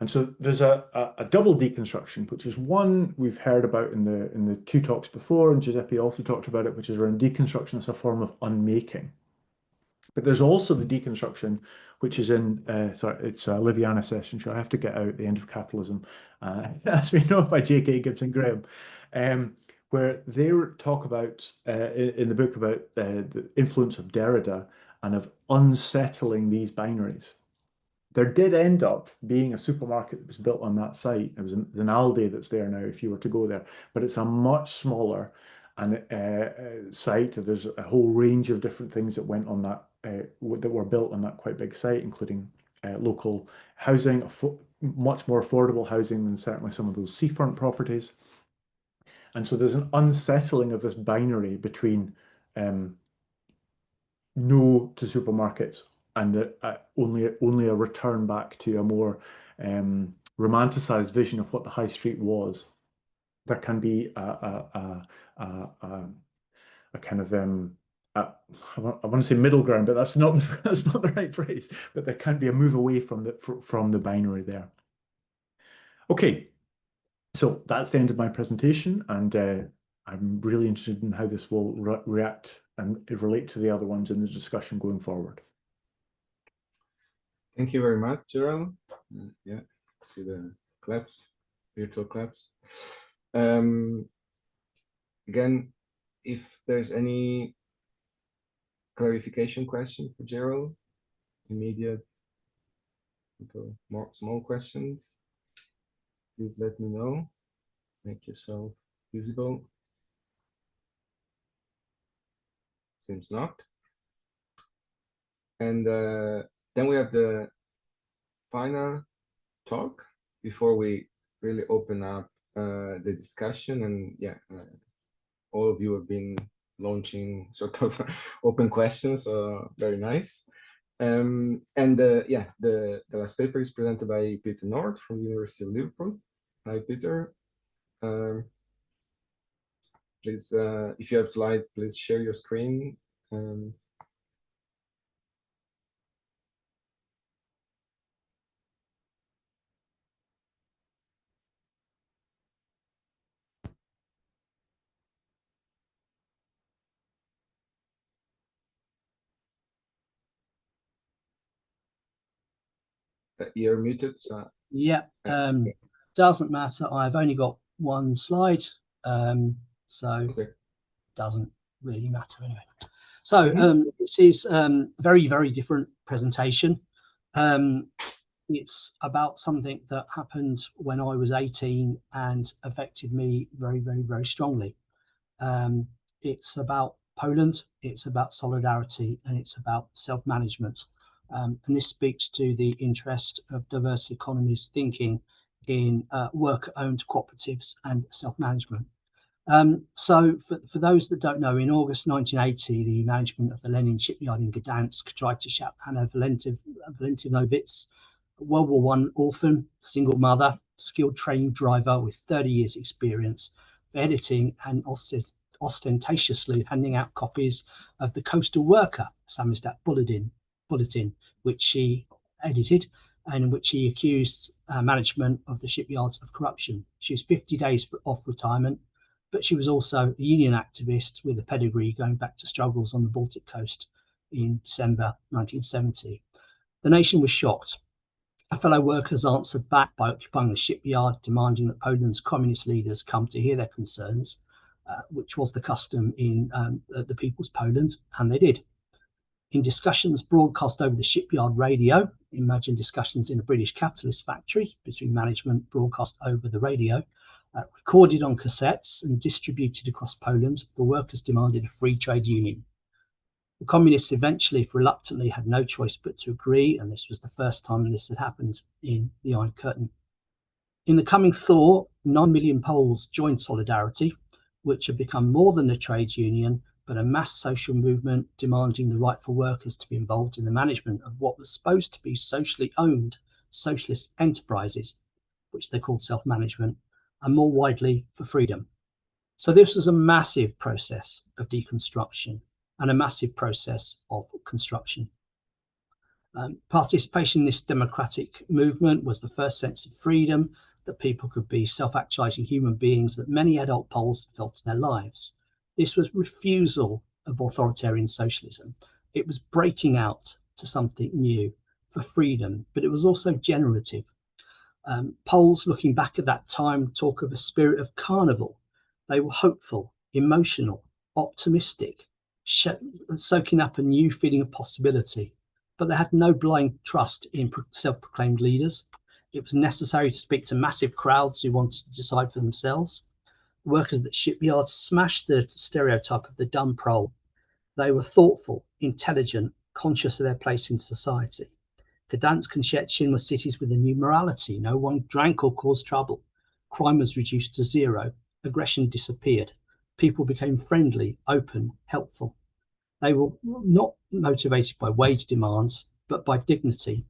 And so there's a double deconstruction, which is one we've heard about in the two talks before, and Giuseppe also talked about it, which is around deconstruction as a form of unmaking. But there's also the deconstruction, which is in, sorry, it's a Liviana session, so I have to get out the end of capitalism, as we know by J.K. Gibson Graham, where they talk about, in the book, about the influence of Derrida and of unsettling these binaries. There did end up being a supermarket that was built on that site. It was an Aldi that's there now if you were to go there, but it's a much smaller site. There's a whole range of different things that went on that, that were built on that quite big site, including local housing, much more affordable housing than certainly some of those seafront properties. And so there's an unsettling of this binary between no to supermarkets and only a return back to a more romanticized vision of what the high street was. There can be a kind of I want to say middle ground, but that's not the right phrase. But there can be a move away from the binary there. Okay, so that's the end of my presentation, and I'm really interested in how this will react and relate to the other ones in the discussion going forward. Thank you very much, Gerald. Yeah, see the claps, virtual claps. Again, if there's any clarification question for Gerald, immediate, more small questions, please let me know. Make yourself visible. Seems not. And then we have the final talk before we really open up the discussion. And yeah, all of you have been launching sort of open questions, very nice. And yeah, the last paper is presented by Peter North from the University of Liverpool. Hi, Peter. Please, if you have slides, please share your screen. You're muted. Yeah, doesn't matter. I've only got one slide, so okay. Doesn't really matter anyway. So this is a very, very different presentation. It's about something that happened when I was 18 and affected me very, very, very strongly. It's about Poland, it's about solidarity, and it's about self-management. And this speaks to the interest of diverse economies thinking in worker-owned cooperatives and self-management. So for those that don't know, in August 1980, the management of the Lenin shipyard in Gdansk tried to shut Anna Valentinovits, World War I orphan, single mother, skilled trained driver with 30 years experience, for editing and ostentatiously handing out copies of the Coastal Worker Samizdat Bulletin, which she edited and in which she accused management of the shipyards of corruption. She was 50 days off retirement, but she was also a union activist with a pedigree going back to struggles on the Baltic coast in December 1970. The nation was shocked. Her fellow workers answered back by occupying the shipyard, demanding that Poland's communist leaders come to hear their concerns, which was the custom in the People's Poland, and they did. In discussions broadcast over the shipyard radio, imagine discussions in a British capitalist factory between management, broadcast over the radio, recorded on cassettes and distributed across Poland, the workers demanded a free trade union. The communists eventually, if reluctantly, had no choice but to agree, and this was the first time this had happened in the Iron Curtain. In the coming thaw, 9 million Poles joined Solidarity, which had become more than a trade union, but a mass social movement demanding the right for workers to be involved in the management of what was supposed to be socially owned socialist enterprises, which they called self-management, and more widely for freedom. So this was a massive process of deconstruction and a massive process of construction. Participation in this democratic movement was the first sense of freedom, that people could be self-actualizing human beings that many adult Poles felt in their lives. This was refusal of authoritarian socialism. It was breaking out to something new for freedom, but it was also generative. Poles looking back at that time talk of a spirit of carnival. They were hopeful, emotional, optimistic, soaking up a new feeling of possibility, but they had no blind trust in self-proclaimed leaders. It was necessary to speak to massive crowds who wanted to decide for themselves. Workers at shipyards smashed the stereotype of the dumb prole. They were thoughtful, intelligent, conscious of their place in society. Gdansk and Szczecin were cities with a new morality. No one drank or caused trouble. Crime was reduced to zero. Aggression disappeared. People became friendly, open, helpful. They were not motivated by wage demands, but by dignity.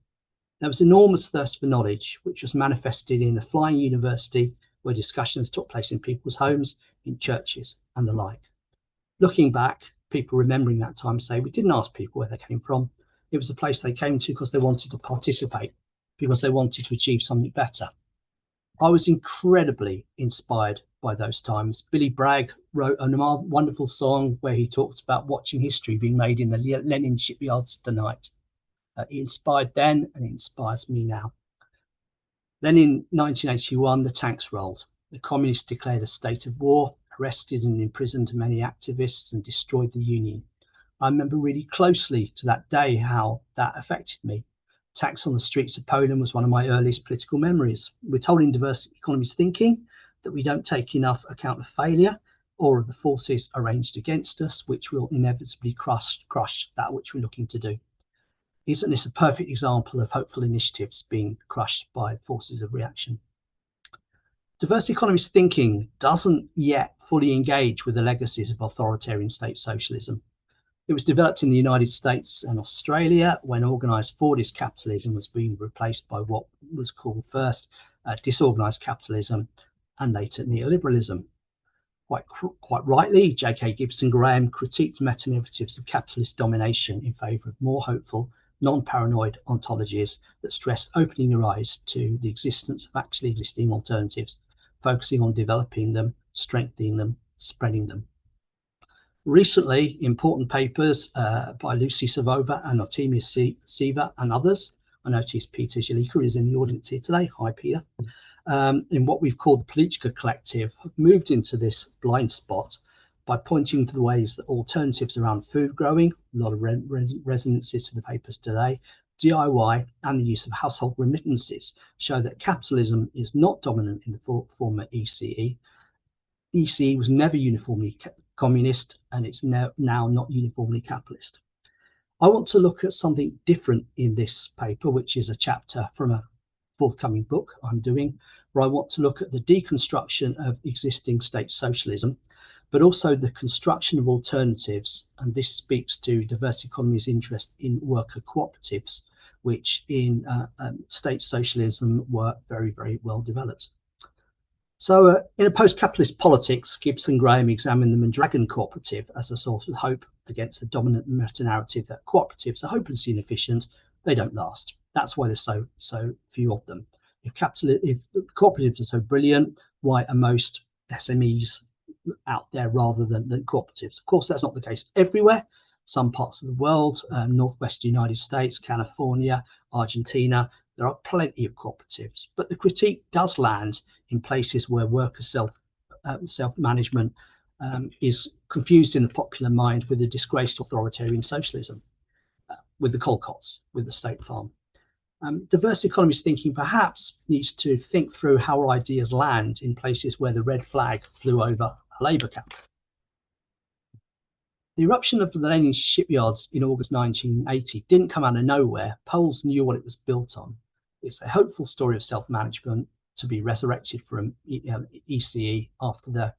There was enormous thirst for knowledge, which was manifested in a flying university where discussions took place in people's homes, in churches, and the like. Looking back, people remembering that time say, we didn't ask people where they came from. It was a place they came to because they wanted to participate, because they wanted to achieve something better. I was incredibly inspired by those times. Billy Bragg wrote a wonderful song where he talked about watching history being made in the Lenin shipyards tonight. It inspired then and it inspires me now. Then in 1981, the tanks rolled. The communists declared a state of war, arrested and imprisoned many activists and destroyed the union. I remember really closely to that day how that affected me. Attacks on the streets of Poland was one of my earliest political memories. We're told in diverse economies thinking that we don't take enough account of failure or of the forces arranged against us, which will inevitably crush that which we're looking to do. Isn't this a perfect example of hopeful initiatives being crushed by forces of reaction? Diverse economies thinking doesn't yet fully engage with the legacies of authoritarian state socialism. It was developed in the United States and Australia when organised Fordist capitalism was being replaced by what was called first disorganised capitalism and later neoliberalism. Quite rightly, J.K. Gibson Graham critiqued meta-narratives of capitalist domination in favour of more hopeful, non-paranoid ontologies that stress opening your eyes to the existence of actually existing alternatives, focusing on developing them, strengthening them, spreading them. Recently, important papers by Lucy Savova and Artemis Siva and others. I notice Peter Jalika is in the audience here today. Hi, Peter. In what we've called the Politica Collective, have moved into this blind spot by pointing to the ways that alternatives around food growing, a lot of resonances to the papers today, DIY and the use of household remittances show that capitalism is not dominant in the former ECE. ECE was never uniformly communist and it's now not uniformly capitalist. I want to look at something different in this paper, which is a chapter from a forthcoming book I'm doing, where I want to look at the deconstruction of existing state socialism, but also the construction of alternatives. And this speaks to diverse economies' interest in worker cooperatives, which in state socialism were very, very well developed. So in a post-capitalist politics, Gibson Graham examined the Mondragon cooperative as a source of hope against the dominant meta-narrative that cooperatives are hopelessly inefficient, they don't last. That's why there's so few of them. If cooperatives are so brilliant, why are most SMEs out there rather than cooperatives? Of course, that's not the case everywhere. Some parts of the world, Northwest United States, California, Argentina, there are plenty of cooperatives, but the critique does land in places where worker self-management is confused in the popular mind with the disgraced authoritarian socialism, with the Colcotts, with the State Farm. Diverse economies thinking perhaps needs to think through how our ideas land in places where the red flag flew over a Labour camp. The eruption of the Lenin shipyards in August 1980 didn't come out of nowhere. Poles knew what it was built on. It's a hopeful story of self-management to be resurrected from ECE after the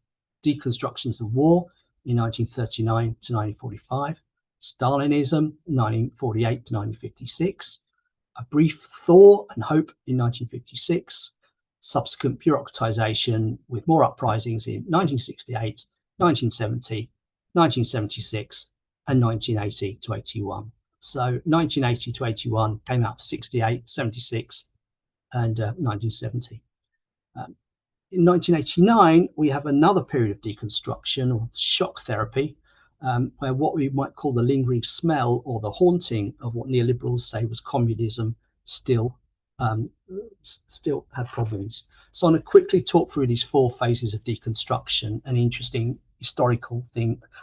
deconstructions of war in 1939 to 1945, Stalinism 1948 to 1956, a brief thaw and hope in 1956, subsequent bureaucratization with more uprisings in 1968, 1970, 1976 and 1980 to 81. So 1980 to 81 came out 68, 76, and 1970. In 1989, we have another period of deconstruction or shock therapy, where what we might call the lingering smell or the haunting of what neoliberals say was communism still had problems. So I'm going to quickly talk through these 4 phases of deconstruction and interesting historical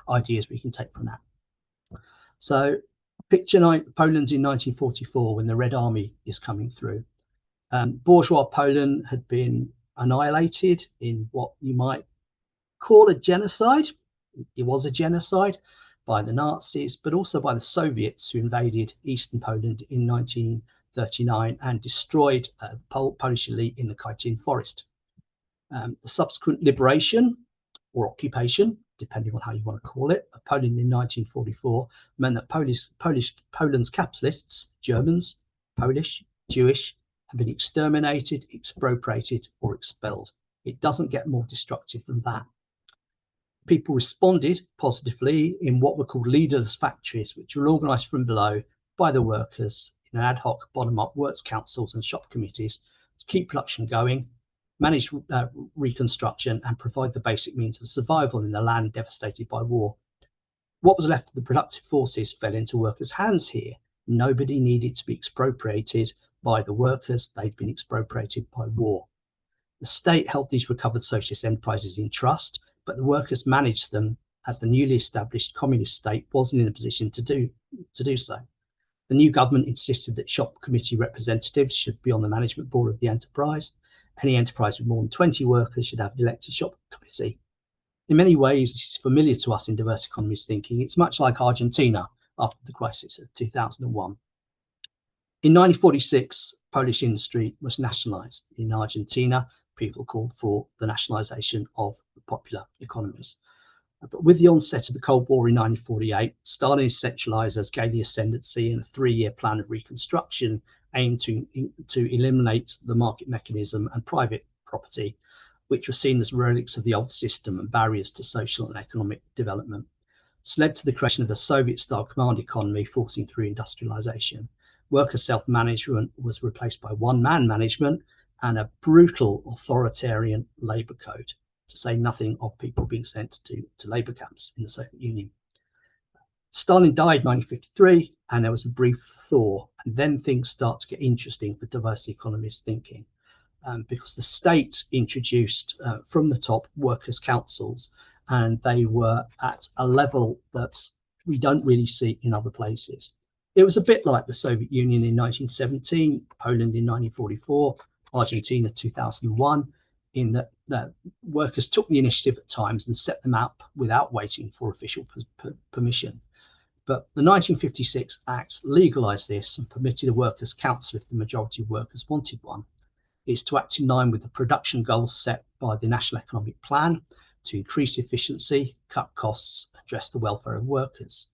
ideas we can take from that. So picture Poland in 1944 when the Red Army is coming through. Bourgeois Poland had been annihilated in what you might call a genocide. It was a genocide by the Nazis, but also by the Soviets who invaded Eastern Poland in 1939 and destroyed Polish elite in the Khatin forest. The subsequent liberation or occupation, depending on how you want to call it, of Poland in 1944 meant that Poland's capitalists, Germans, Polish, Jewish, have been exterminated, expropriated, or expelled. It doesn't get more destructive than that. People responded positively in what were called leaderless factories, which were organised from below by the workers in ad hoc bottom-up works councils and shop committees to keep production going, manage reconstruction, and provide the basic means of survival in the land devastated by war. What was left of the productive forces fell into workers' hands here. Nobody needed to be expropriated by the workers. They'd been expropriated by war. The state held these recovered socialist enterprises in trust, but the workers managed them as the newly established communist state wasn't in a position to do so. The new government insisted that shop committee representatives should be on the management board of the enterprise. Any enterprise with more than 20 workers should have an elected shop committee. In many ways, this is familiar to us in diverse economies thinking. It's much like Argentina after the crisis of 2001. In 1946, Polish industry was nationalized. In Argentina, people called for the nationalization of the popular economies. But with the onset of the Cold War in 1948, Stalinist centralizers gained the ascendancy, and a 3-year plan of reconstruction aimed to eliminate the market mechanism and private property, which were seen as relics of the old system and barriers to social and economic development. This led to the creation of a Soviet-style command economy, forcing through industrialization. Worker self-management was replaced by one-man management and a brutal authoritarian labor code, to say nothing of people being sent to labor camps in the Soviet Union. Stalin died in 1953, and there was a brief thaw, and then things start to get interesting for diverse economist thinking, because the state introduced from the top workers' councils, and they were at a level that we don't really see in other places. It was a bit like the Soviet Union in 1917, Poland in 1944, Argentina 2001, in that workers took the initiative at times and set them up without waiting for official permission. But the 1956 Act legalised this and permitted a workers' council if the majority of workers wanted one. It's to act in line with the production goals set by the National Economic Plan to increase efficiency, cut costs, address the welfare of workers.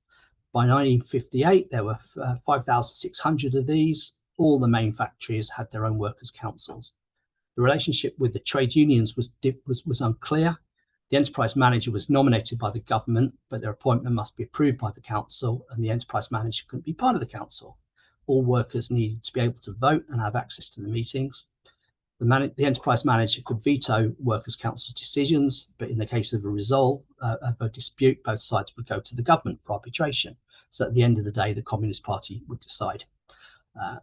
By 1958, there were 5,600 of these. All the main factories had their own workers' councils. The relationship with the trade unions was unclear. The enterprise manager was nominated by the government, but their appointment must be approved by the council, and the enterprise manager couldn't be part of the council. All workers needed to be able to vote and have access to the meetings. The enterprise manager could veto workers' council's decisions, but in the case of a dispute, both sides would go to the government for arbitration. So at the end of the day, the Communist Party would decide.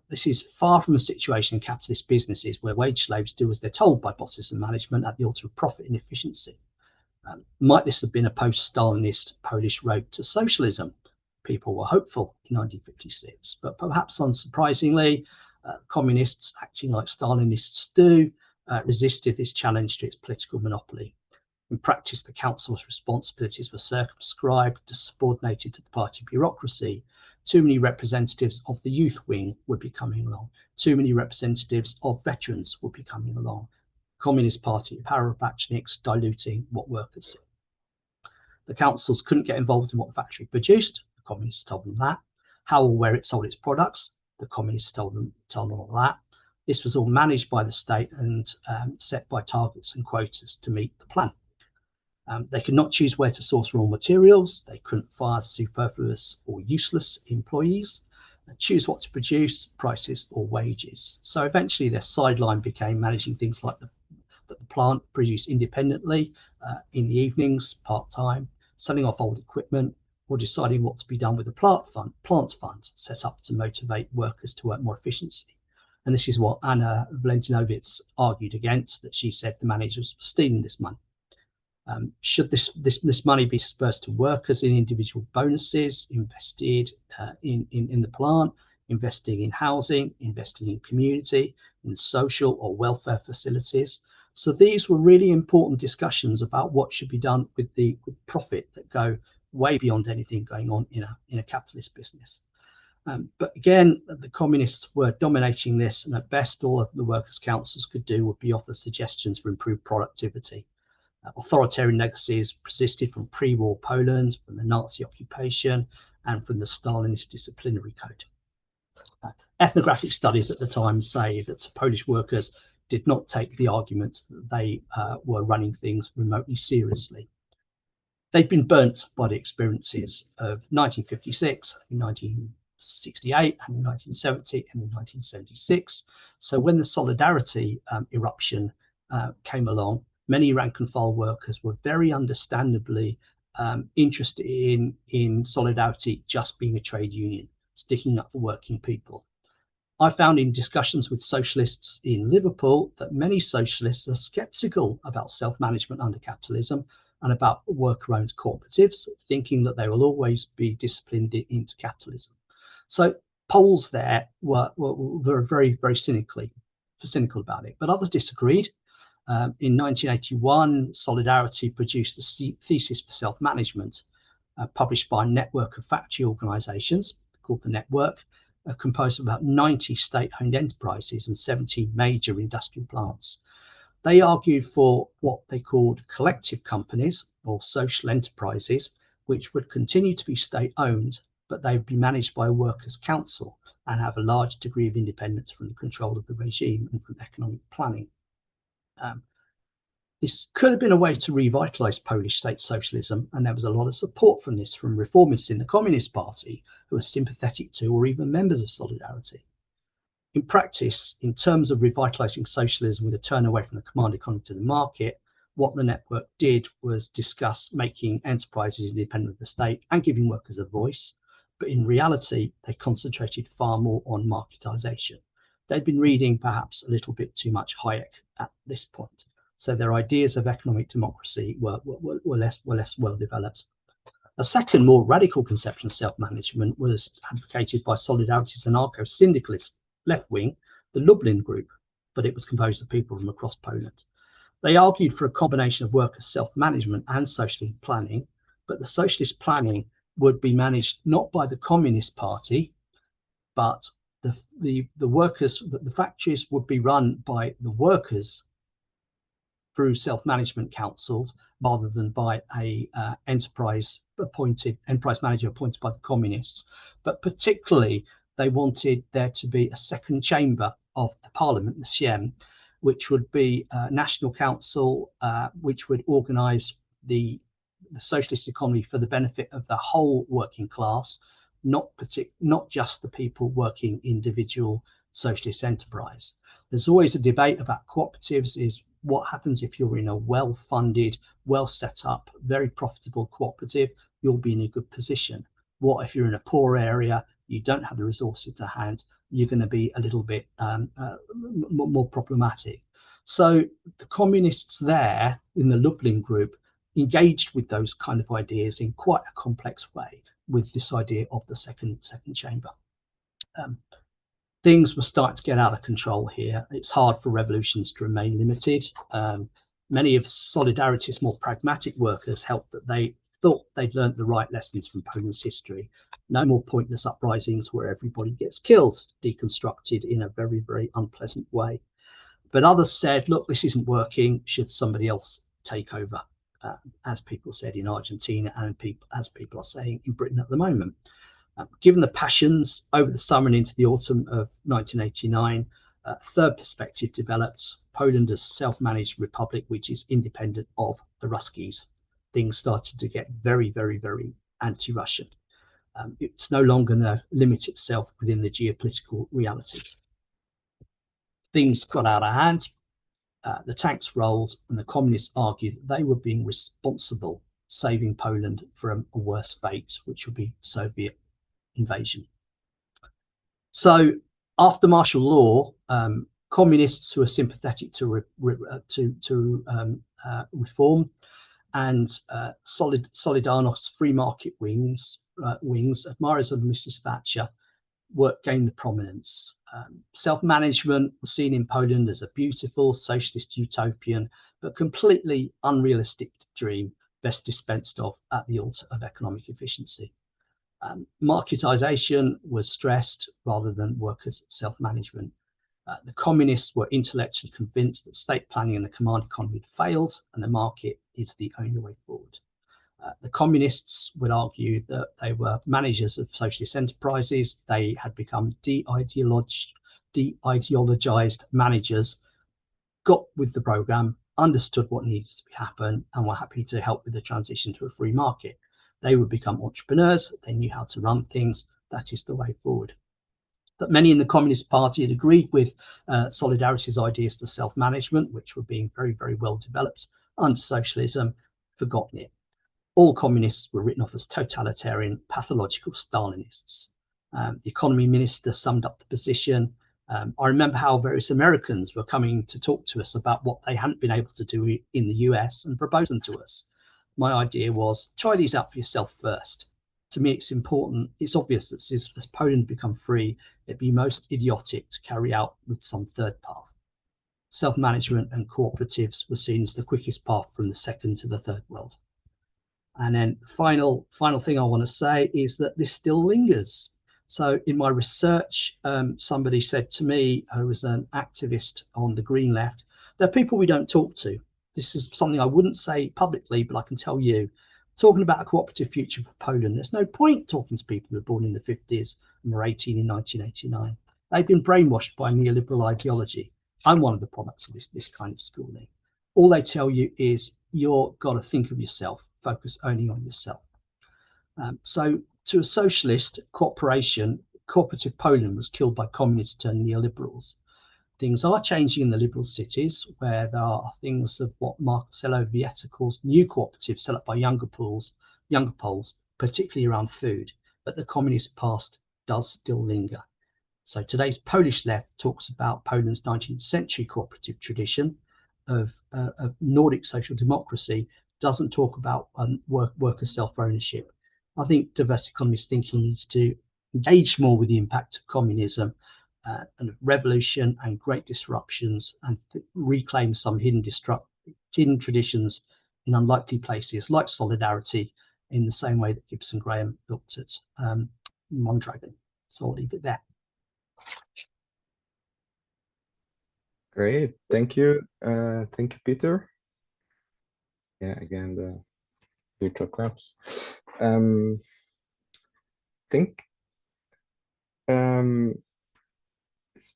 This is far from a situation in capitalist businesses where wage slaves do as they're told by bosses and management at the altar of profit and efficiency. Might this have been a post-Stalinist Polish road to socialism? People were hopeful in 1956, but perhaps unsurprisingly, communists, acting like Stalinists do, resisted this challenge to its political monopoly. In practice, the council's responsibilities were circumscribed, subordinated to the party bureaucracy. Too many representatives of the youth wing would be coming along. Too many representatives of veterans would be coming along. Communist Party power patchniks diluting what workers see. The councils couldn't get involved in what the factory produced. The communists told them that. How or where it sold its products. The communists told them all that. This was all managed by the state and set by targets and quotas to meet the plan. They could not choose where to source raw materials. They couldn't fire superfluous or useless employees. choose what to produce, prices or wages. So eventually their sideline became managing things like that the plant produced independently in the evenings, part-time, selling off old equipment, or deciding what to be done with the plant fund set up to motivate workers to work more efficiently. And this is what Anna Valentinovits argued against, that she said the managers were stealing this money. Should this money be dispersed to workers in individual bonuses, invested in the plant, investing in housing, investing in community, in social or welfare facilities? So these were really important discussions about what should be done with profit that go way beyond anything going on in a capitalist business. But again, the communists were dominating this, and at best all of the workers' councils could do would be offer suggestions for improved productivity. Authoritarian legacies persisted from pre-war Poland, from the Nazi occupation, and from the Stalinist disciplinary code. Ethnographic studies at the time say that Polish workers did not take the arguments that they were running things remotely seriously. They'd been burnt by the experiences of 1956, 1968, and 1970, and 1976. So when the solidarity eruption came along, many rank and file workers were very understandably interested in solidarity just being a trade union, sticking up for working people. I found in discussions with socialists in Liverpool that many socialists are skeptical about self-management under capitalism and about worker-owned cooperatives, thinking that they will always be disciplined into capitalism. So Poles there were very, very cynical about it, but others disagreed. In 1981, Solidarity produced the thesis for self-management, published by a network of factory organisations called the Network, composed of about 90 state-owned enterprises and 17 major industrial plants. They argued for what they called collective companies or social enterprises, which would continue to be state-owned, but they would be managed by a workers' council and have a large degree of independence from the control of the regime and from economic planning. This could have been a way to revitalise Polish state socialism, and there was a lot of support from this from reformists in the Communist Party who were sympathetic to or even members of Solidarity. In practice, in terms of revitalising socialism with a turn away from the command economy to the market, what the network did was discuss making enterprises independent of the state and giving workers a voice, but in reality, they concentrated far more on marketisation. They'd been reading perhaps a little bit too much Hayek at this point. So their ideas of economic democracy were less well developed. A second, more radical conception of self-management was advocated by Solidarity's anarcho-syndicalist left wing, the Lublin Group, but it was composed of people from across Poland. They argued for a combination of workers' self-management and socialist planning, but the socialist planning would be managed not by the Communist Party, but the workers, the factories would be run by the workers through self-management councils rather than by a enterprise manager appointed by the communists. But particularly, they wanted there to be a second chamber of the parliament, the Sejm, which would be a national council, which would organise the socialist economy for the benefit of the whole working class, not just the people working individual socialist enterprise. There's always a debate about cooperatives, is what happens if you're in a well-funded, well set up, very profitable cooperative, you'll be in a good position. What if you're in a poor area, you don't have the resources to hand, you're going to be a little bit more problematic. So the communists there in the Lublin Group engaged with those kind of ideas in quite a complex way with this idea of the second chamber. Things were starting to get out of control here. It's hard for revolutions to remain limited. Many of Solidarity's more pragmatic workers felt that they thought they'd learned the right lessons from Poland's history. No more pointless uprisings where everybody gets killed, deconstructed in a very, very unpleasant way. But others said, look, this isn't working. Should somebody else take over? As people said in Argentina and as people are saying in Britain at the moment. Given the passions over the summer and into the autumn of 1989, a third perspective developed: Poland as self-managed republic, which is independent of the Ruskies. Things started to get very, very, very anti-Russian. It's no longer going to limit itself within the geopolitical realities. Things got out of hand. The tanks rolled, and the communists argued that they were being responsible, saving Poland from a worse fate, which would be Soviet invasion. So after martial law, communists who are sympathetic to reform and Solidarnosc's free market wings, admirers of Mrs. Thatcher, gained the prominence. Self-management was seen in Poland as a beautiful socialist utopian, but completely unrealistic dream, best dispensed of at the altar of economic efficiency. Marketization was stressed rather than workers' self-management. The communists were intellectually convinced that state planning and the command economy had failed, and the market is the only way forward. The communists would argue that they were managers of socialist enterprises. They had become de-ideologized managers, got with the program, understood what needed to happen, and were happy to help with the transition to a free market. They would become entrepreneurs. They knew how to run things. That is the way forward. That many in the Communist Party had agreed with Solidarity's ideas for self-management, which were being very, very well developed under socialism, forgotten it. All communists were written off as totalitarian, pathological Stalinists. The economy minister summed up the position. I remember how various Americans were coming to talk to us about what they hadn't been able to do in the US and propose them to us. My idea was, try these out for yourself first. To me, it's important. It's obvious that as Poland become free, it'd be most idiotic to carry out with some third path. Self-management and cooperatives were seen as the quickest path from the second to the third world. And then final thing I want to say is that this still lingers. So in my research, somebody said to me, who was an activist on the Green Left, there are people we don't talk to. This is something I wouldn't say publicly, but I can tell you, talking about a cooperative future for Poland, there's no point talking to people who were born in the 50s and were 18 in 1989. They've been brainwashed by neoliberal ideology. I'm one of the products of this kind of schooling. All they tell you is you've got to think of yourself, focus only on yourself. So to a socialist corporation, cooperative Poland was killed by communists turned neoliberals. Things are changing in the liberal cities, where there are things of what Marcelo Vieta calls new cooperatives set up by younger Poles, particularly around food, but the communist past does still linger. So today's Polish left talks about Poland's 19th century cooperative tradition of Nordic social democracy, doesn't talk about worker self-ownership. I think diverse economist thinking needs to engage more with the impact of communism and revolution and great disruptions, and reclaim some hidden traditions in unlikely places like solidarity, in the same way that Gibson Graham looked at Mondragon. So I'll leave it there. Great, thank you, Peter. Yeah, again, the virtual claps. Think it's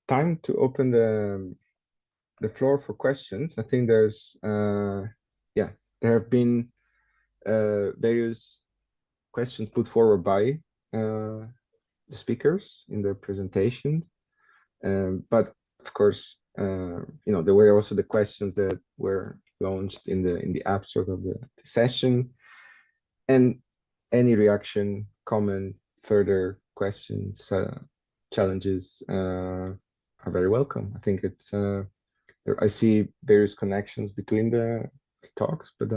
time to open the floor for questions. I think there's there have been various questions put forward by the speakers in their presentation, but of course, there were also the questions that were launched in the abstract of the session, and any reaction, comment, further questions, challenges are very welcome. I think it's I see various connections between the talks, but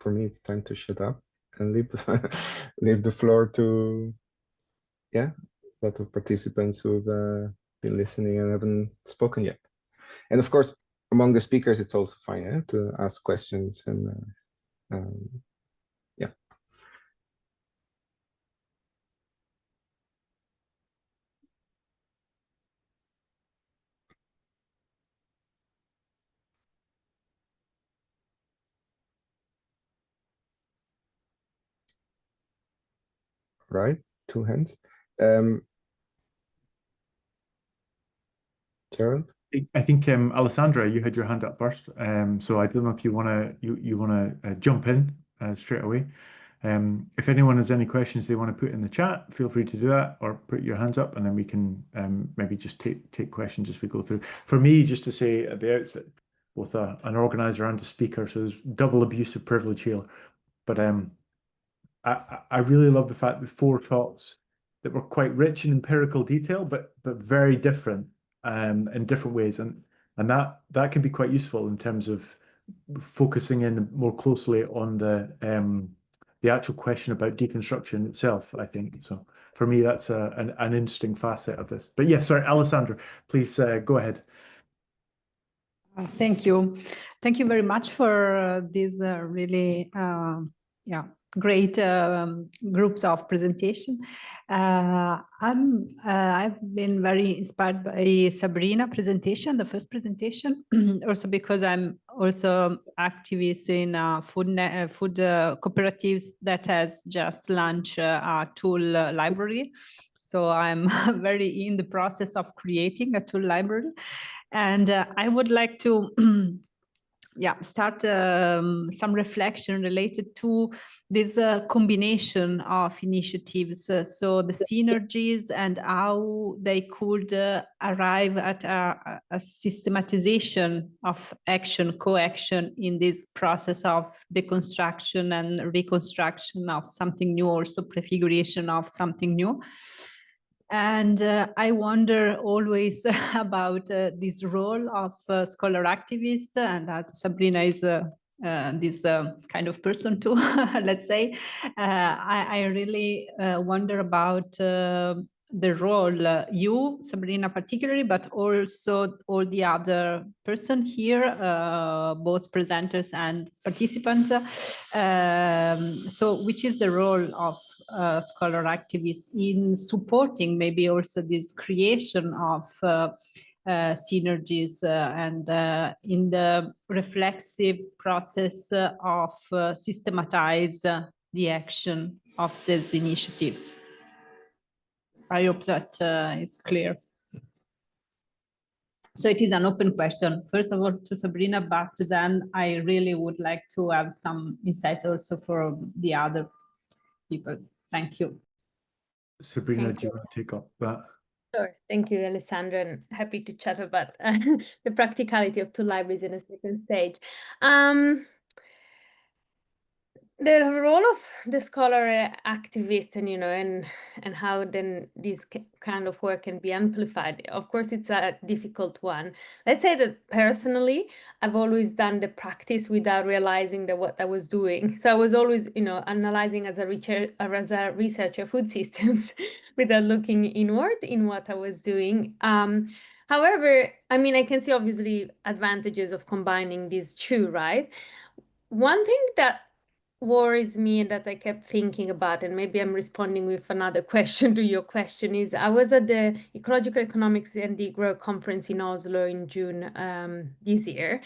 for me it's time to shut up and leave the floor to a lot of participants who've been listening and haven't spoken yet. And of course, among the speakers, it's also fine to ask questions and right, 2 hands. Gerald? I think Alessandra, you had your hand up first, so I don't know if you want to jump in straight away. If anyone has any questions they want to put in the chat, feel free to do that, or put your hands up, and then we can maybe just take questions as we go through. For me, just to say at the outset, both an organizer and a speaker, so there's double abuse of privilege here. But I really love the fact that 4 talks that were quite rich in empirical detail, but very different in different ways, and that can be quite useful in terms of focusing in more closely on the actual question about deconstruction itself, I think. So for me, that's an interesting facet of this. But yes, sorry, Alessandra, please go ahead. Thank you. Thank you very much for these really great groups of presentation. I've been very inspired by Sabrina's presentation, the first presentation, also because I'm also activist in food cooperatives that has just launched a tool library. So I'm very in the process of creating a tool library. And I would like to start some reflection related to this combination of initiatives. So the synergies and how they could arrive at a systematization of action, co-action in this process of deconstruction and reconstruction of something new, also prefiguration of something new. And I wonder always about this role of scholar activist, and as Sabrina is this kind of person too, let's say, I really wonder about the role you, Sabrina particularly, but also all the other person here, both presenters and participants. So which is the role of scholar activists in supporting maybe also this creation of synergies and in the reflexive process of systematize the action of these initiatives? I hope that is clear. So it is an open question, first of all to Sabrina, but then I really would like to have some insights also for the other people. Thank you. Sabrina, do you want to take up that? Sure. Thank you, Alessandra, and happy to chat about the practicality of 2 libraries in a second stage. The role of the scholar activist, and and how then this kind of work can be amplified. Of course, it's a difficult one. Let's say that personally, I've always done the practice without realizing that what I was doing. So I was always, analyzing as a researcher food systems without looking inward in what I was doing. However, I mean, I can see obviously advantages of combining these 2, right? One thing that worries me and that I kept thinking about, and maybe I'm responding with another question to your question, is I was at the Ecological Economics and Degrowth Conference in Oslo in June this year,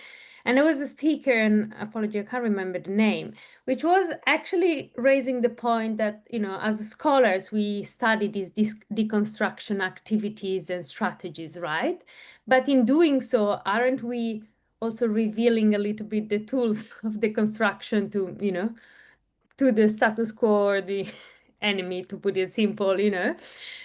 and there was a speaker, and apology, I can't remember the name, which was actually raising the point that, as scholars, we study these deconstruction activities and strategies, right? But in doing so, aren't we also revealing a little bit the tools of deconstruction to, to the status quo, or the enemy, to put it simple,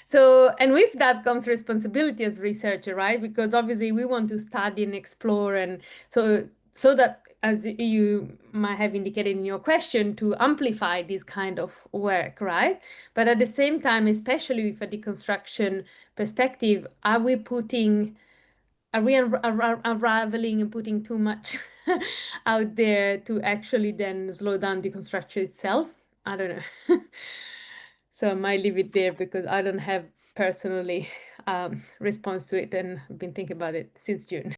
So, and with that comes responsibility as researcher, right? Because obviously we want to study and explore, and so that, as you might have indicated in your question, to amplify this kind of work, right? But at the same time, especially with a deconstruction perspective, are we unraveling and putting too much out there to actually then slow down deconstruction itself? I don't know. So I might leave it there because I don't have personally response to it, and I've been thinking about it since June.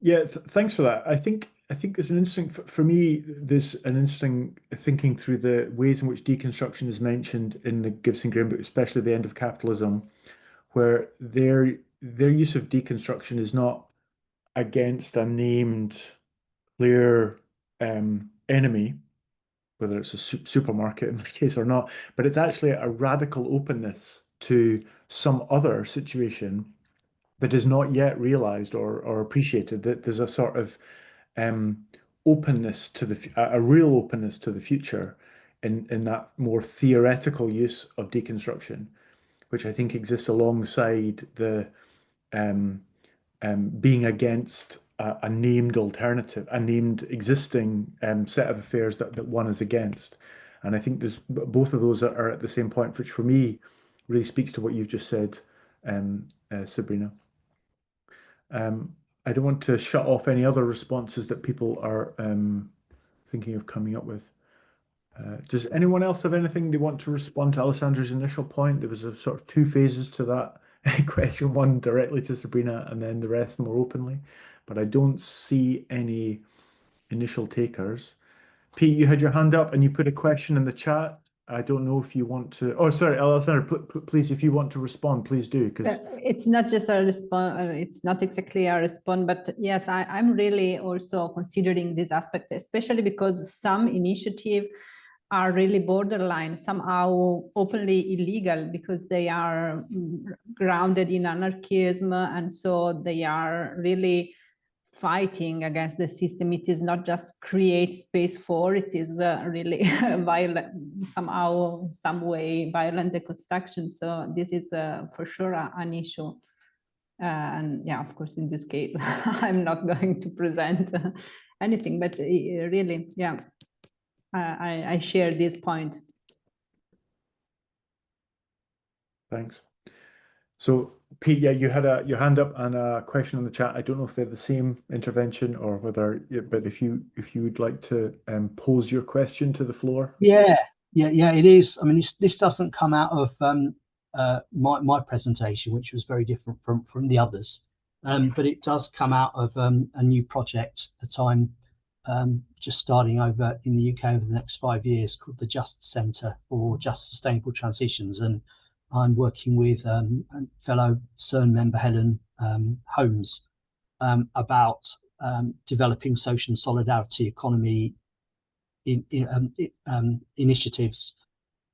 Yeah, thanks for that. I think there's an interesting, for me, there's an interesting thinking through the ways in which deconstruction is mentioned in the Gibson Graham book, especially the end of capitalism, where their use of deconstruction is not against a named clear enemy, whether it's a supermarket in my case or not, but it's actually a radical openness to some other situation that is not yet realized or appreciated, that there's a sort of openness to a real openness to the future in that more theoretical use of deconstruction, which I think exists alongside the being against a named alternative, a named existing set of affairs that one is against. And I think there's both of those are at the same point, which for me really speaks to what you've just said, Sabrina. I don't want to shut off any other responses that people are thinking of coming up with. Does anyone else have anything they want to respond to Alessandra's initial point? There was a sort of two phases to that question, one directly to Sabrina and then the rest more openly, but I don't see any initial takers. Pete, you had your hand up and you put a question in the chat. I don't know if you want to, oh, sorry, Alessandra, please, if you want to respond, please do. Because it's not just a response, it's not exactly a response, but yes, I'm really also considering this aspect, especially because some initiatives are really borderline, somehow openly illegal because they are grounded in anarchism, and so they are really fighting against the system. It is not just create space for, it is really violent, somehow, some way, violent deconstruction. So this is for sure an issue. And yeah, of course, in this case, I'm not going to present anything, but really, yeah, I share this point. Thanks. So Pete, yeah, you had your hand up and a question in the chat. I don't know if they're the same intervention or whether, but if you would like to pose your question to the floor. Yeah, it is. I mean, this doesn't come out of my presentation, which was very different from the others, but it does come out of a new project that I'm just starting over in the UK over the next 5 years, called the Just Centre for Just Sustainable Transitions, and I'm working with fellow CERN member Helen Holmes about developing social and solidarity economy initiatives.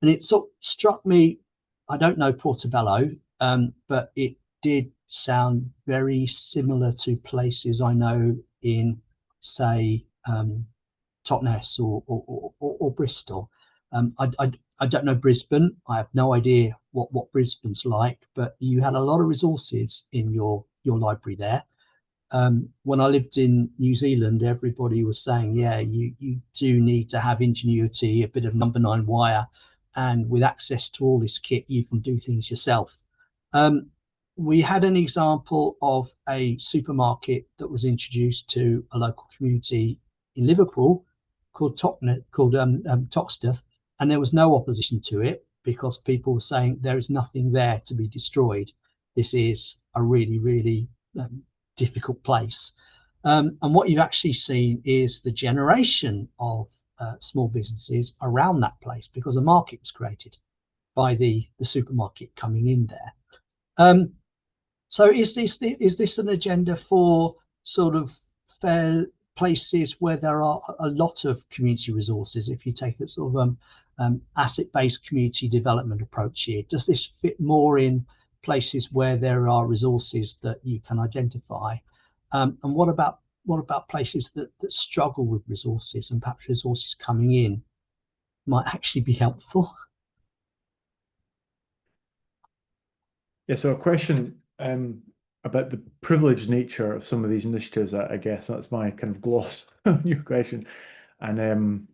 And it sort of struck me, I don't know Portobello, but it did sound very similar to places I know in, say, Totnes or Bristol. I don't know Brisbane. I have no idea what Brisbane's like, but you had a lot of resources in your library there. When I lived in New Zealand, everybody was saying, yeah, you do need to have ingenuity, a bit of number 9 wire, and with access to all this kit, you can do things yourself. We had an example of a supermarket that was introduced to a local community in Liverpool called Toxteth, and there was no opposition to it because people were saying there is nothing there to be destroyed. This is a really, really difficult place. And what you've actually seen is the generation of small businesses around that place because a market was created by the supermarket coming in there. So is this an agenda for sort of fair places where there are a lot of community resources? If you take a sort of asset-based community development approach here, does this fit more in places where there are resources that you can identify? And what about places that struggle with resources, and perhaps resources coming in might actually be helpful? Yeah, so a question about the privileged nature of some of these initiatives, I guess that's my kind of gloss on your question. And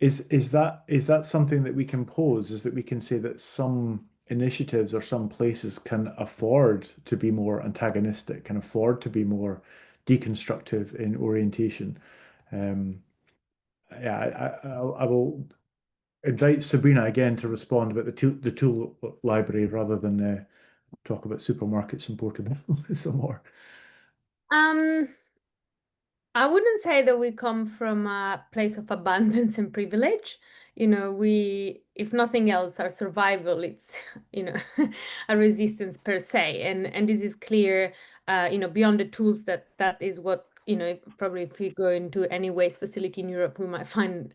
is that something that we can pose? Is that we can say that some initiatives or some places can afford to be more antagonistic, can afford to be more deconstructive in orientation? Yeah, I will invite Sabrina again to respond about the tool library rather than talk about supermarkets in Portugal some more. I wouldn't say that we come from a place of abundance and privilege. You know, if nothing else, our survival, it's, you know, a resistance per se. And this is clear, you know, beyond the tools that is what, you know, probably if we go into any waste facility in Europe, we might find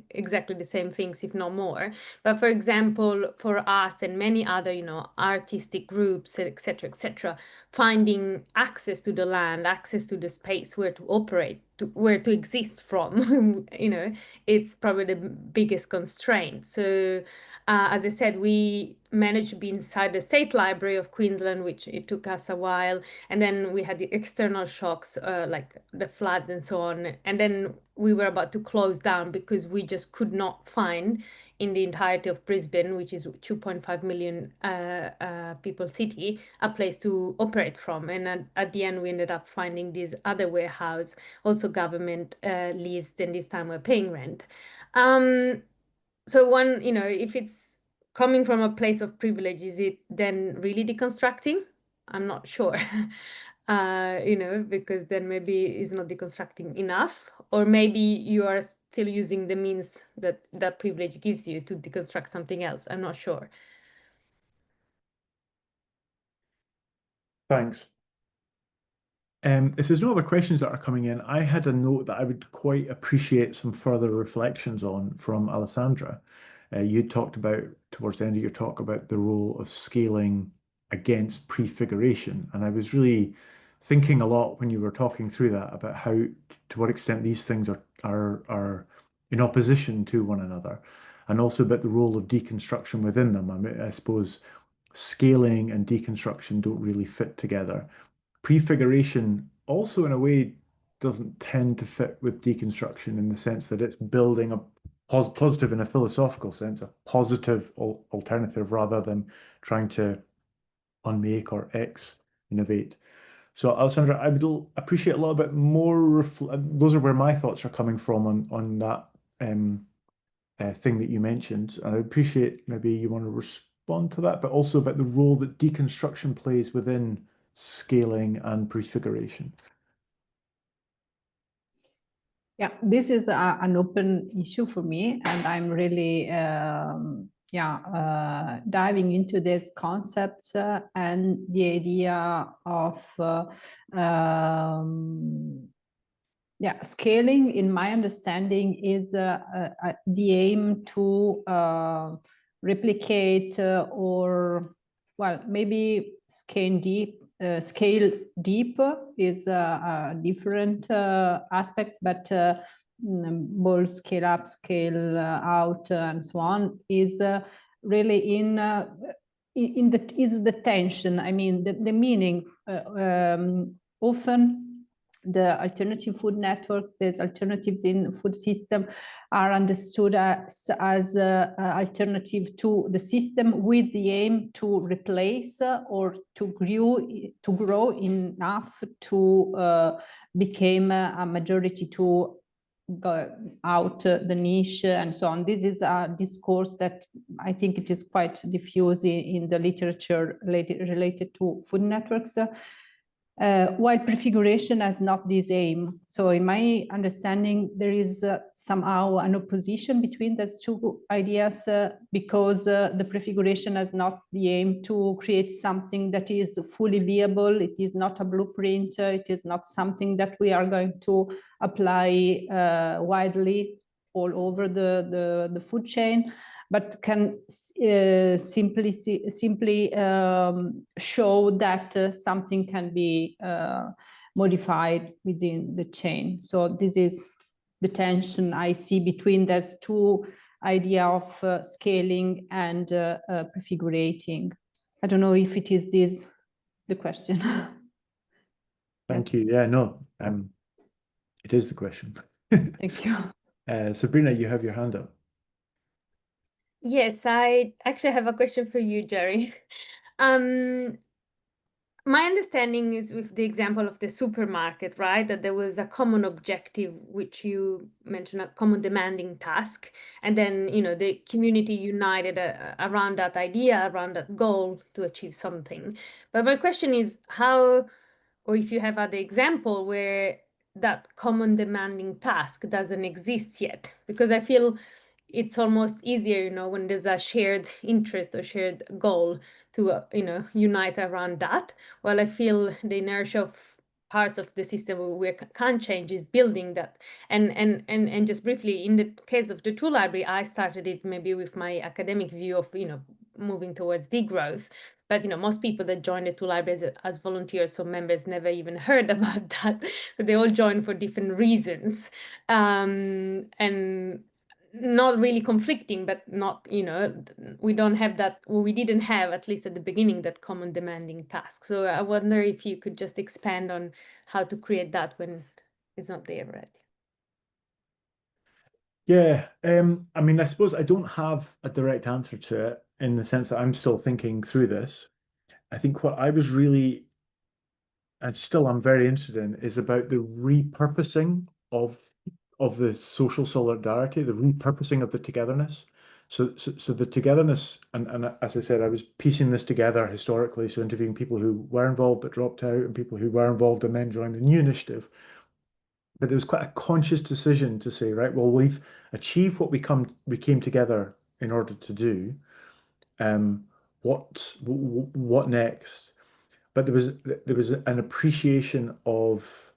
exactly the same things, if not more. But for example, for us and many other, you know, artistic groups, etc., finding access to the land, access to the space where to operate where to exist from. It's probably the biggest constraint. So as I said, we managed to be inside the State Library of Queensland, which it took us a while, and then we had the external shocks like the floods and so on, and then we were about to close down because we just could not find in the entirety of Brisbane, which is 2.5 million people city, a place to operate from. And at the end, we ended up finding this other warehouse, also government leased, and this time we're paying rent. So one, if it's coming from a place of privilege, is it then really deconstructing? I'm not sure. Because then maybe it's not deconstructing enough, or maybe you are still using the means that privilege gives you to deconstruct something else. I'm not sure. Thanks. If there's no other questions that are coming in, I had a note that I would quite appreciate some further reflections on from Alessandra. You talked about, towards the end of your talk, about the role of scaling against prefiguration. And I was really thinking a lot when you were talking through that about how, to what extent these things are in opposition to one another, and also about the role of deconstruction within them. I mean, I suppose scaling and deconstruction don't really fit together. Prefiguration also, in a way, doesn't tend to fit with deconstruction in the sense that it's building a positive, in a philosophical sense, a positive alternative rather than trying to unmake or innovate. So, Alessandra, I would appreciate a little bit more. Those are where my thoughts are coming from on that thing that you mentioned, and I appreciate maybe you want to respond to that, but also about the role that deconstruction plays within scaling and prefiguration. Yeah, this is an open issue for me, and I'm really diving into these concepts and the idea of scaling, in my understanding, is the aim to replicate or, well, maybe scale deep. Scale deep is a different aspect, but both scale up, scale out, and so on is really in the tension. I mean, the meaning. Often the alternative food networks, there's alternatives in food system, are understood as alternative to the system with the aim to replace or to grow enough to become a majority, to go out the niche and so on. This is a discourse that I think it is quite diffuse in the literature related to food networks. While prefiguration has not this aim. So in my understanding, there is somehow an opposition between those two ideas because the prefiguration has not the aim to create something that is fully viable. It is not a blueprint. It is not something that we are going to apply widely all over the food chain, but can simply show that something can be modified within the chain. So this is the tension I see between those two ideas of scaling and prefigurating. I don't know if it is this the question. Thank you. Yeah, no, it is the question. Thank you. Sabrina, you have your hand up. Yes, I actually have a question for you, Jerry. My understanding is with the example of the supermarket, right? That there was a common objective, which you mentioned, a common demanding task. And then, the community united around that idea, around that goal to achieve something. But my question is how, or if you have other example where that common demanding task doesn't exist yet, because I feel it's almost easier, when there's a shared interest or shared goal to, unite around that. Well, I feel the inertia of parts of the system we can't change is building that. And just briefly, in the case of the tool library, I started it maybe with my academic view of, moving towards degrowth. But most people that join the two libraries as volunteers or members never even heard about that. So they all join for different reasons, and not really conflicting, but not, we don't have that, or we didn't have, at least at the beginning, that common demanding task. So I wonder if you could just expand on how to create that when it's not there already. Yeah, I mean, I suppose I don't have a direct answer to it in the sense that I'm still thinking through this. I think what I was really, and still I'm very interested in, is about the repurposing of the social solidarity, the repurposing of the togetherness. So the togetherness, and as I said, I was piecing this together historically, so interviewing people who were involved but dropped out, and people who were involved and then joined the new initiative. But there was quite a conscious decision to say, right, well, we've achieved what we came together in order to do. What next? But there was an appreciation of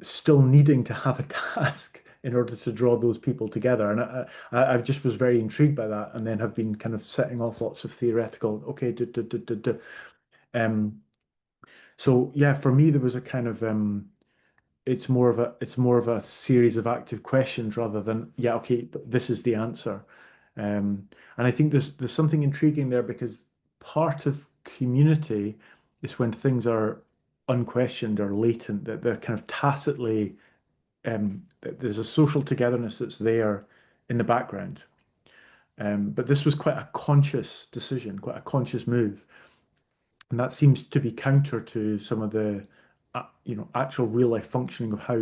still needing to have a task in order to draw those people together. And I just was very intrigued by that, and then have been kind of setting off lots of theoretical, okay, so yeah, for me, there was a kind of it's more of a series of active questions rather than, yeah, okay, this is the answer. And I think there's something intriguing there, because part of community is when things are unquestioned or latent, that they're kind of tacitly, there's a social togetherness that's there in the background. But this was quite a conscious decision, quite a conscious move. And that seems to be counter to some of the, actual real life functioning of how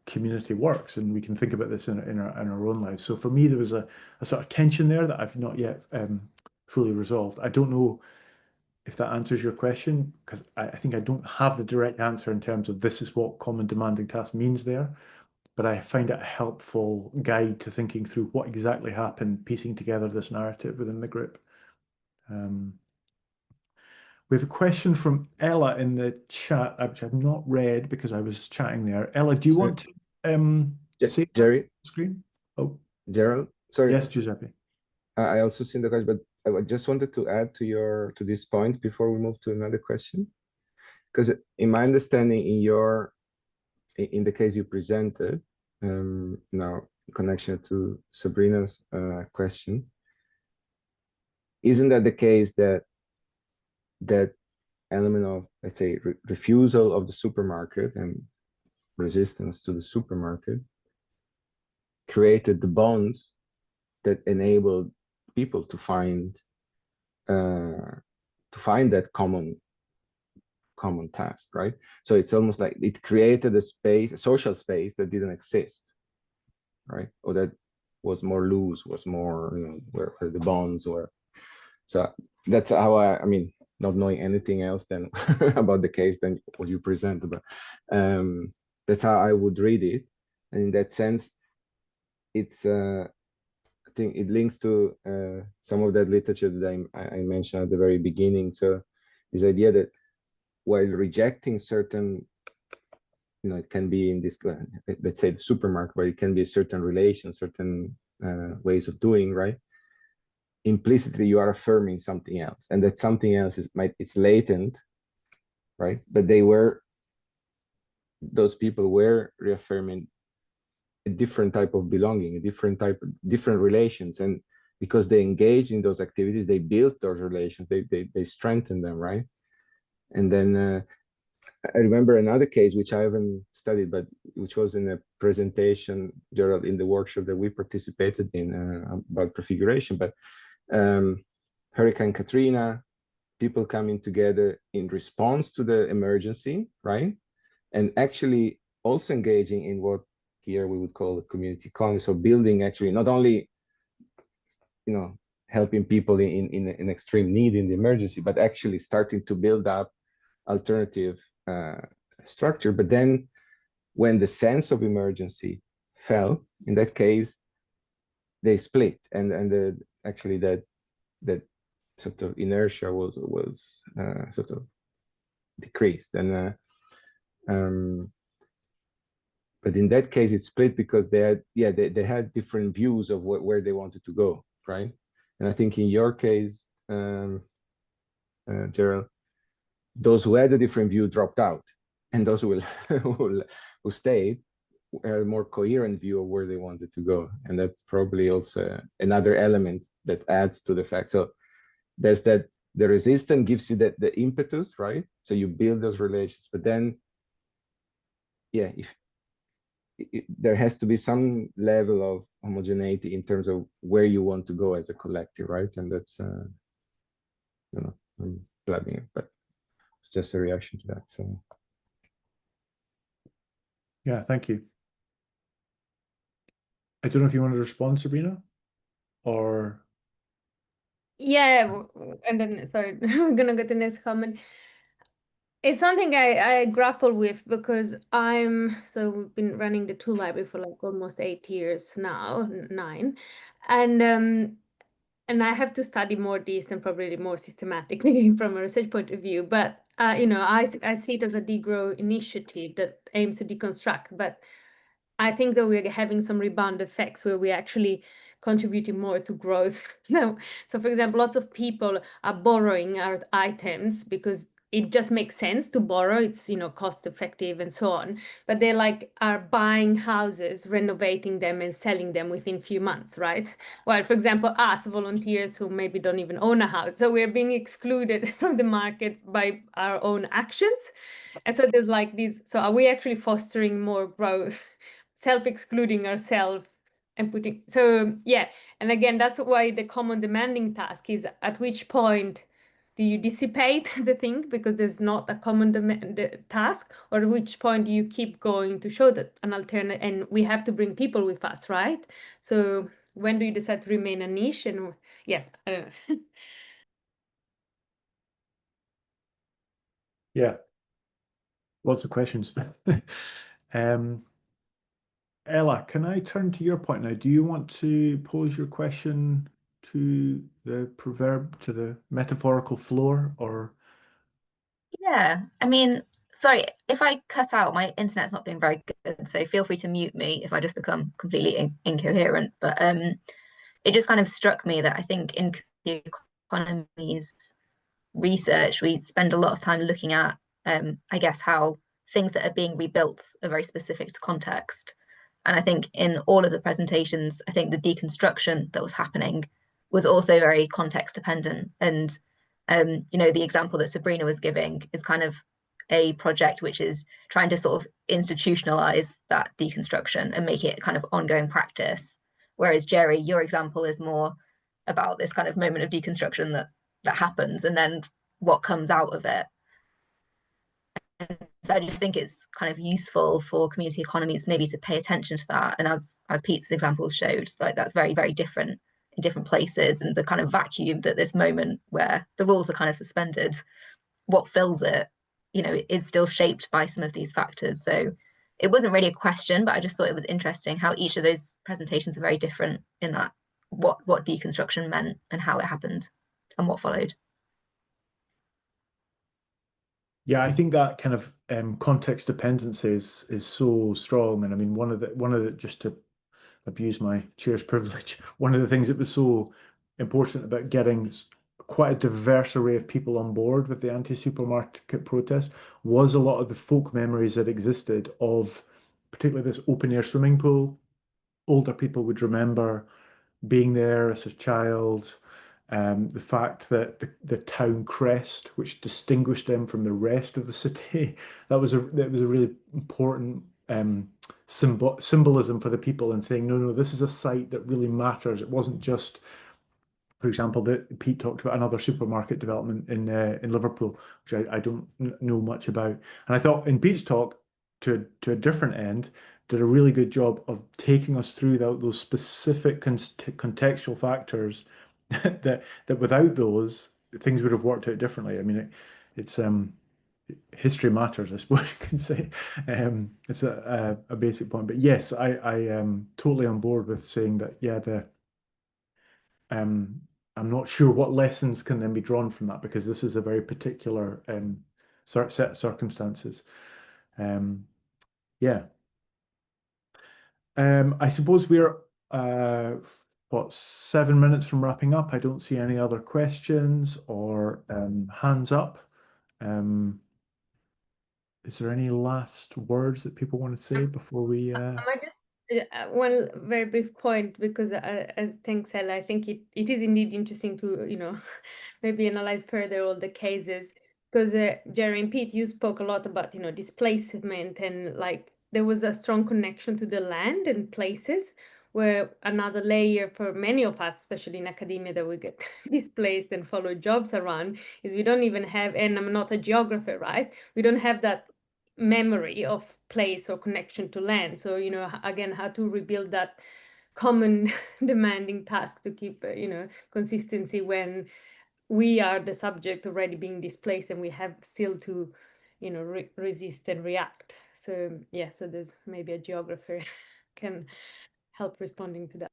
community works. And we can think about this in our own lives. So for me, there was a sort of tension there that I've not yet fully resolved. I don't know if that answers your question, because I think I don't have the direct answer in terms of this is what common demanding task means there. But I find it a helpful guide to thinking through what exactly happened, piecing together this narrative within the group. We have a question from Ella in the chat, which I've not read because I was chatting there. Ella, do you want to say Jerry? Screen? Oh, Gerald, sorry. yes, Giuseppe. I also seen the question, but I just wanted to add to this point before we move to another question, because in my understanding, in the case you presented, now in connection to Sabrina's question, isn't that the case that element of, let's say, refusal of the supermarket and resistance to the supermarket created the bonds that enabled people to find that common task, right? So it's almost like it created a social space that didn't exist, right? Or that was more loose, was more, where the bonds were. So that's how I mean, not knowing anything else than about the case than what you presented, but that's how I would read it. And in that sense, it's I think it links to some of that literature that I mentioned at the very beginning. So this idea that while rejecting certain, it can be in this, let's say the supermarket, where it can be a certain relation, certain ways of doing, right? Implicitly you are affirming something else, and that something else it's latent, right? But those people were reaffirming a different type of belonging, different relations, and because they engaged in those activities, they built those relations, they strengthened them, right? And then I remember another case which I haven't studied, but which was in a presentation, Gerald, in the workshop that we participated in about prefiguration, but Hurricane Katrina, people coming together in response to the emergency, right? And actually also engaging in what here we would call a community economy. So building, actually not only, helping people in extreme need in the emergency, but actually starting to build up alternative structure. But then when the sense of emergency fell, in that case, they split, and actually that sort of inertia was sort of decreased. And but in that case, it split because they had different views of where they wanted to go, right? And I think in your case, Gerald, those who had a different view dropped out, and those who who stayed had a more coherent view of where they wanted to go. And that's probably also another element that adds to the fact. So there's that, the resistance gives you the impetus, right? So you build those relations, but then, yeah, if there has to be some level of homogeneity in terms of where you want to go as a collective, right? And that's, you know, I'm blabbing it, but it's just a reaction to that. So, yeah, thank you. I don't know if you want to respond, Sabrina, or Yeah, and then sorry, I'm gonna go to the next comment. It's something I grapple with because we've been running the tool library for like almost 8 years now, 9, and I have to study more this and probably more systematically from a research point of view. But you know, I see it as a degrow initiative that aims to deconstruct. But I think that we're having some rebound effects where we're actually contributing more to growth now. So, for example, lots of people are borrowing our items because it just makes sense to borrow. It's, you know, cost effective and so on. But they like are buying houses, renovating them and selling them within a few months, right? Well, for example, us volunteers who maybe don't even own a house. So we're being excluded from the market by our own actions. And so there's like these, so are we actually fostering more growth, self-excluding ourselves and putting, so yeah. And again, that's why the common demanding task is at which point do you dissipate the thing because there's not a common task, or at which point do you keep going to show that an alternate, and we have to bring people with us, right? So when do you decide to remain a niche? And yeah, I don't know. yeah, lots of questions. Ella, can I turn to your point now? Do you want to pose your question to the proverb, to the metaphorical floor, or? Yeah, I mean, sorry, if I cut out, my internet's not being very good, so feel free to mute me if I just become completely incoherent. But it just kind of struck me that I think in the economies research, we spend a lot of time looking at, I guess, how things that are being rebuilt are very specific to context. And I think in all of the presentations, I think the deconstruction that was happening was also very context dependent. And you know, the example that Sabrina was giving is kind of a project which is trying to sort of institutionalize that deconstruction and make it kind of ongoing practice. Whereas Jerry, your example is more about this kind of moment of deconstruction that happens and then what comes out of it. And so I just think it's kind of useful for community economies maybe to pay attention to that. And as Pete's example showed, like that's very, very different in different places, and the kind of vacuum that this moment where the rules are kind of suspended, what fills it, you know, is still shaped by some of these factors. So it wasn't really a question, but I just thought it was interesting how each of those presentations are very different in that what deconstruction meant and how it happened and what followed. Yeah, I think that kind of context dependency is so strong. And I mean, one of the just to abuse my chair's privilege, one of the things that was so important about getting quite a diverse array of people on board with the anti-supermarket protest was a lot of the folk memories that existed of particularly this open air swimming pool. Older people would remember being there as a child, the fact that the town crest, which distinguished them from the rest of the city, that was a really important symbolism for the people, and saying, no, this is a site that really matters. It wasn't just, for example, that Pete talked about another supermarket development in Liverpool, which I don't know much about. And I thought in Pete's talk, to a different end, did a really good job of taking us through those specific contextual factors that without those things would have worked out differently. I mean, it's history matters, I suppose you could say. It's a basic point, but yes, I am totally on board with saying that. Yeah, I'm not sure what lessons can then be drawn from that, because this is a very particular set of circumstances. Yeah. I suppose we're what, 7 minutes from wrapping up. I don't see any other questions or hands up. Is there any last words that people want to say before we? I might just one very brief point, because as thanks, Ella, I think it is indeed interesting to maybe analyze further all the cases, because Jerry and Pete, you spoke a lot about displacement, and like there was a strong connection to the land and places, where another layer for many of us, especially in academia, that we get displaced and follow jobs around, is we don't even have, and I'm not a geographer, right? We don't have that memory of place or connection to land. So again, how to rebuild that common demanding task to keep consistency when we are the subject already being displaced, and we have still to resist and react. So yeah, so there's maybe a geographer can help responding to that.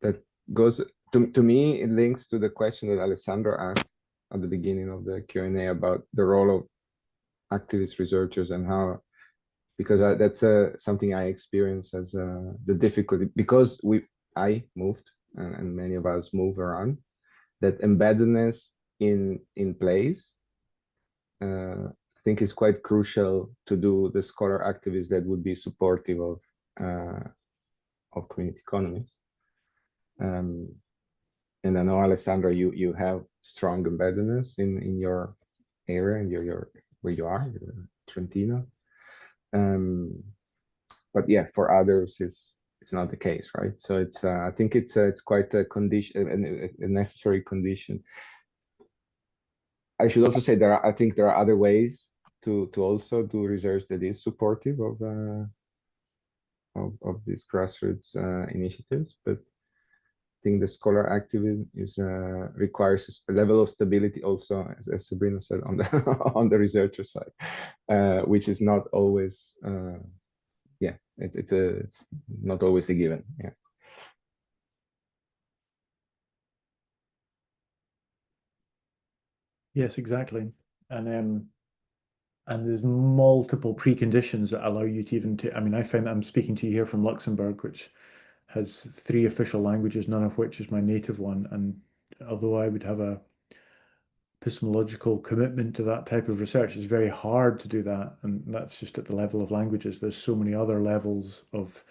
That goes to me, it links to the question that Alessandro asked at the beginning of the Q&A about the role of activist researchers, and how, because that's something I experienced as the difficulty, because I moved and many of us move around, that embeddedness in place, I think is quite crucial to do the scholar activists that would be supportive of community economies. And I know, Alessandro, you have strong embeddedness in your area, and your where you are, Trentino. But yeah, for others, it's not the case, right? So it's I think it's quite a condition, a necessary condition. I should also say I think there are other ways to also do research that is supportive of these grassroots initiatives, but I think the scholar activism requires a level of stability also, as Sabrina said, on the on the researcher side, which is not always, yeah, it's not always a given. Yeah. Yes, exactly. And there's multiple preconditions that allow you to even I mean, I find that I'm speaking to you here from Luxembourg, which has 3 official languages, none of which is my native one. And although I would have a epistemological commitment to that type of research, it's very hard to do that. And that's just at the level of languages. There's so many other levels of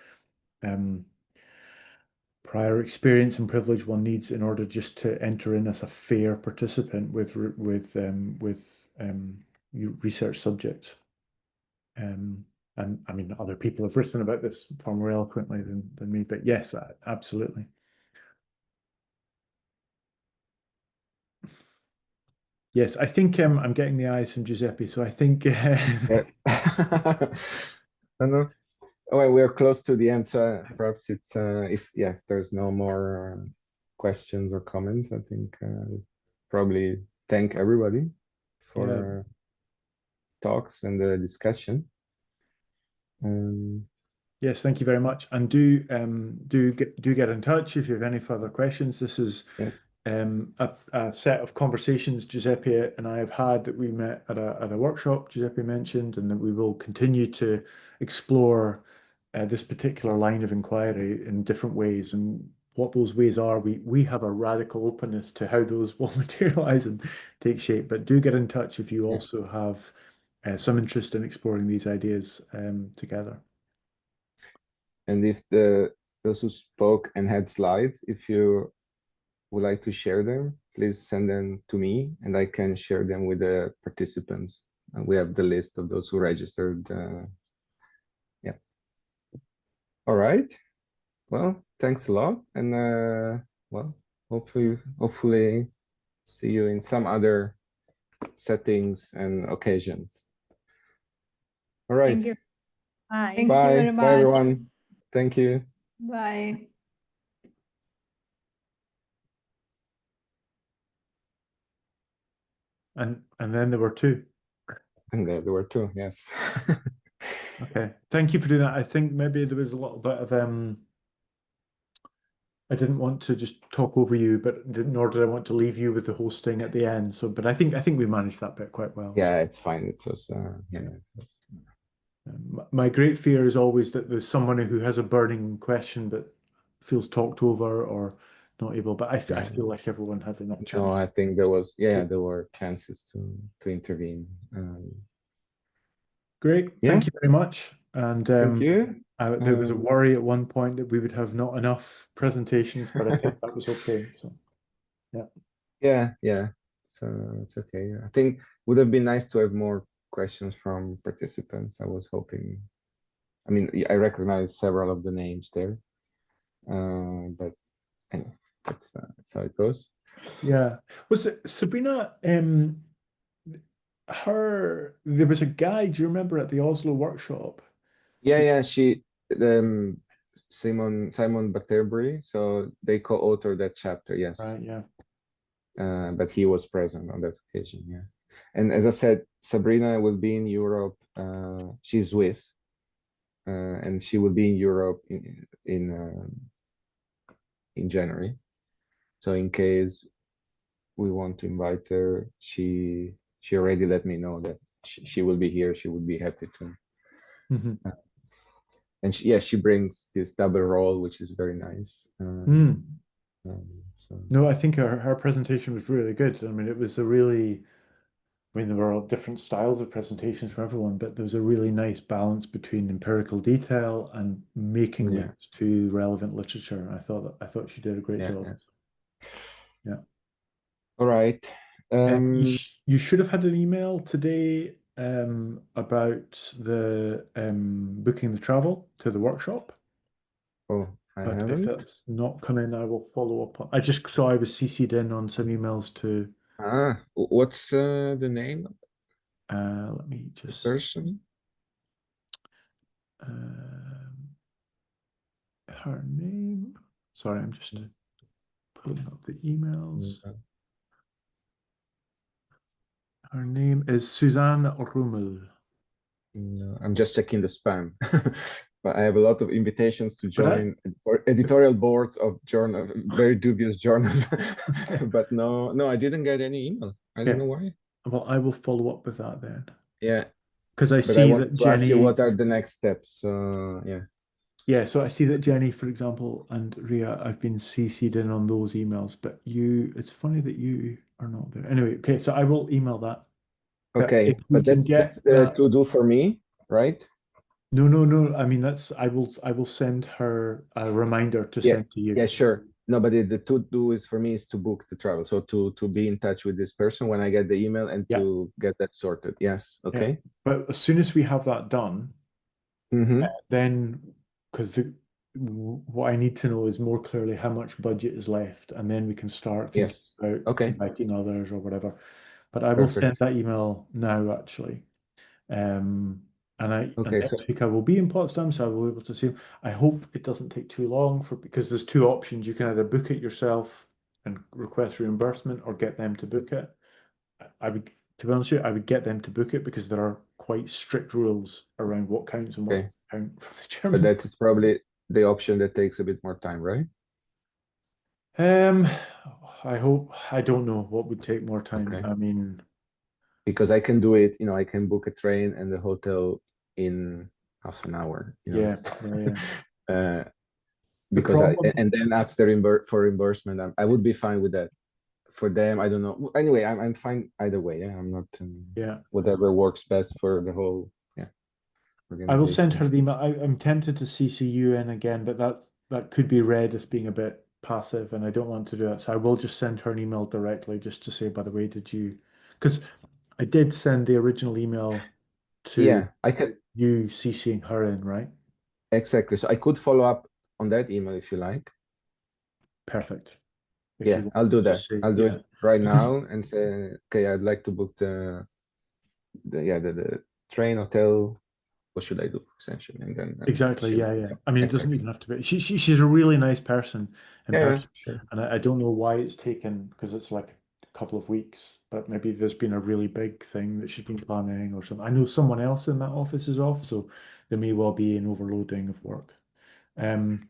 prior experience and privilege one needs in order just to enter in as a fair participant with research subjects. And I mean, other people have written about this far more eloquently than me, but yes, absolutely. Yes, I think I'm getting the eyes from Giuseppe, so I think I know. Oh, we're close to the end, so perhaps it's if there's no more questions or comments, I think probably thank everybody for talks and the discussion. Yes, thank you very much, and do get in touch if you have any further questions. This is a set of conversations Giuseppe and I have had, that we met at a workshop Giuseppe mentioned, and that we will continue to explore this particular line of inquiry in different ways, and what those ways are. We have a radical openness to how those will materialize and take shape, but do get in touch if you also have some interest in exploring these ideas together. And if those who spoke and had slides, if you would like to share them, please send them to me, and I can share them with the participants. And we have the list of those who registered. Yeah. All right. Well, thanks a lot, and well, hopefully see you in some other settings and occasions. All right. Thank you. Bye. Thank you very much. Bye, everyone. Thank you. Bye. And then there were 2. And there were 2, yes. Okay, thank you for doing that. I think maybe there was a little bit of I didn't want to just talk over you, but nor did I want to leave you with the hosting at the end. So, but I think we managed that bit quite well. Yeah, it's fine. It was my great fear is always that there's someone who has a burning question but feels talked over or not able. But I feel like everyone had enough chance. No, I think there was, yeah, there were chances to intervene. Great, Yeah. thank you very much. And Thank you. there was a worry at one point that we would have not enough presentations, but I think that was okay. So yeah. So it's okay. I think would have been nice to have more questions from participants. I was hoping. I mean, I recognize several of the names there, but anyway, that's how it goes. yeah, was it Sabrina? There was a guy. Do you remember at the Oslo workshop? Yeah. She, Simon Batterbury. So they co-authored that chapter. Yes. Right. Yeah. But he was present on that occasion. Yeah. And as I said, Sabrina will be in Europe. She's Swiss, and she will be in Europe in January. So in case we want to invite her, she already let me know that she will be here. She would be happy to. Mm-hmm. And she brings this double role, which is very nice. So. No, I think her presentation was really good. I mean, it was a really, I mean, there were all different styles of presentations for everyone, but there was a really nice balance between empirical detail and making links to relevant literature. I thought she did a great job. Yeah. All right. You should have had an email today about the booking the travel to the workshop. Oh, I haven't. If it's not come in, I will follow up on. I just saw I was CC'd in on some emails to. What's the name? Let me just. The person. Her name. Sorry, I'm just pulling up the emails. Her name is Suzanne Rummel. No, I'm just checking the spam. But I have a lot of invitations to join editorial boards of journal, very dubious journals. But no, I didn't get any email. I don't know why. Well, I will follow up with that then. Yeah. Because I see that Jenny. Ask you what are the next steps? Yeah. Yeah, so I see that Jenny, for example, and Ria, I've been CC'd in on those emails, but it's funny that you are not there. Anyway, okay, so I will email that. Okay, but that's the to do for me, right? No. I mean, I will send her a reminder to send to you. Yeah, sure. No, but the to do is for me is to book the travel. So to be in touch with this person when I get the email and to get that sorted. Yes. Okay. Yeah. But as soon as we have that done, then because what I need to know is more clearly how much budget is left, and then we can start thinking about inviting others or whatever. But I will send that email now, actually. And next week I will be in Potsdam, so I will be able to see him. I hope it doesn't take too long because there's two options. You can either book it yourself and request reimbursement or get them to book it. To be honest with you, I would get them to book it because there are quite strict rules around what counts and what doesn't count for the German. But that is probably the option that takes a bit more time, right? I don't know what would take more time. I mean, because I can do it, I can book a train and the hotel in half an hour. Because and then ask for reimbursement. I would be fine with that. For them, I don't know. Anyway, I'm fine either way. Yeah, I'm not. Whatever works best for the whole. Yeah. I will send her the email. I'm tempted to CC you in again, but that could be read as being a bit passive, and I don't want to do that. So I will just send her an email directly, just to say, by the way, did you? Because I did send the original email to you CCing her in, right? Exactly. So I could follow up on that email if you like. Perfect. Yeah, I'll do that. I'll do it right now and say, okay, I'd like to book the train, hotel. What should I do, essentially? And then exactly, yeah. I mean, it doesn't even have to be. She's a really nice person in person, sure. And I don't know why it's taken, because it's like a couple of weeks, but maybe there's been a really big thing that she's been planning or something. I know someone else in that office is off, so there may well be an overloading of work. But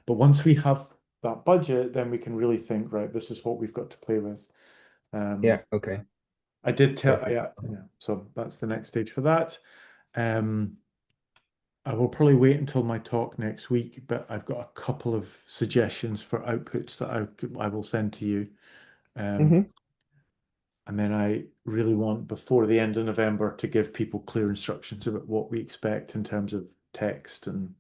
once we have that budget, then we can really think, right, this is what we've got to play with. Okay. I did tell, so that's the next stage for that. I will probably wait until my talk next week, but I've got a couple of suggestions for outputs that I will send to you. And then I really want, before the end of November, to give people clear instructions about what we expect in terms of text, and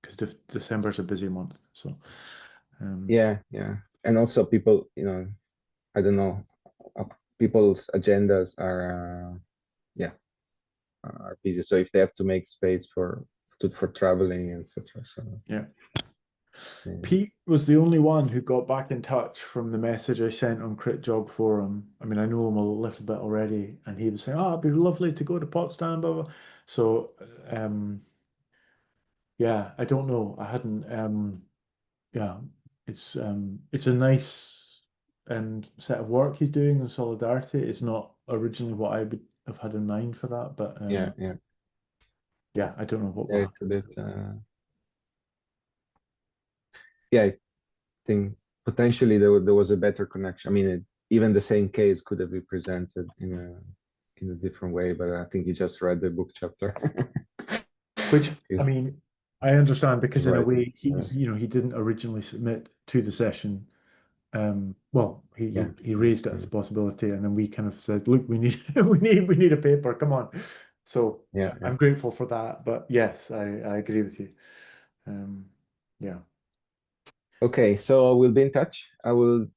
because December is a busy month. So yeah, and also people, I don't know, people's agendas are busy. So if they have to make space for traveling, etc. So yeah. Pete was the only one who got back in touch from the message I sent on CritJog forum. I mean, I know him a little bit already, and he was saying, "Oh, it'd be lovely to go to Potsdam, blah, blah." So, yeah, I don't know. I hadn't. Yeah, it's a nice set of work he's doing in solidarity. It's not originally what I would have had in mind for that, but yeah, I don't know what. Yeah, it's a bit. Yeah, I think potentially there was a better connection. I mean, even the same case could have been presented in a different way, but I think he just read the book chapter. Which, I mean, I understand, because in a way he didn't originally submit to the session. Well, he raised it as a possibility, and then we kind of said, "Look, we need we need a paper. Come on." So yeah, I'm grateful for that. But yes, I agree with you. Yeah. Okay, so we'll be in touch. I will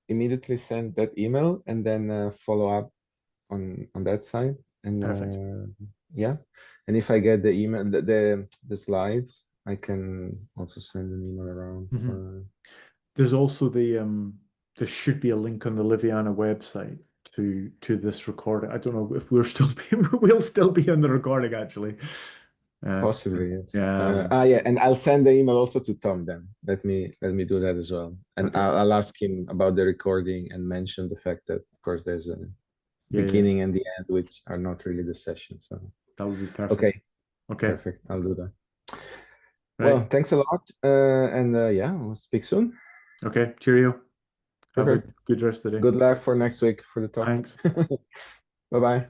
immediately send that email and then follow up on that side. And yeah, and if I get the email, the slides, I can also send an email around. There's also there should be a link on the Liviana website to this recording. I don't know if we'll still be on the recording, actually. Possibly, yes. Yeah. And I'll send the email also to Tom then. Let me do that as well. And Okay. I'll ask him about the recording and mention the fact that, of course, there's a beginning and the end, which are not really the session. So that would be perfect. Okay. Perfect. I'll do that. Right. Well, thanks a lot. And yeah, we'll speak soon. Okay. Cheerio. Perfect. Have a good rest of the day. Good luck for next week for the talk. Thanks. Bye-bye.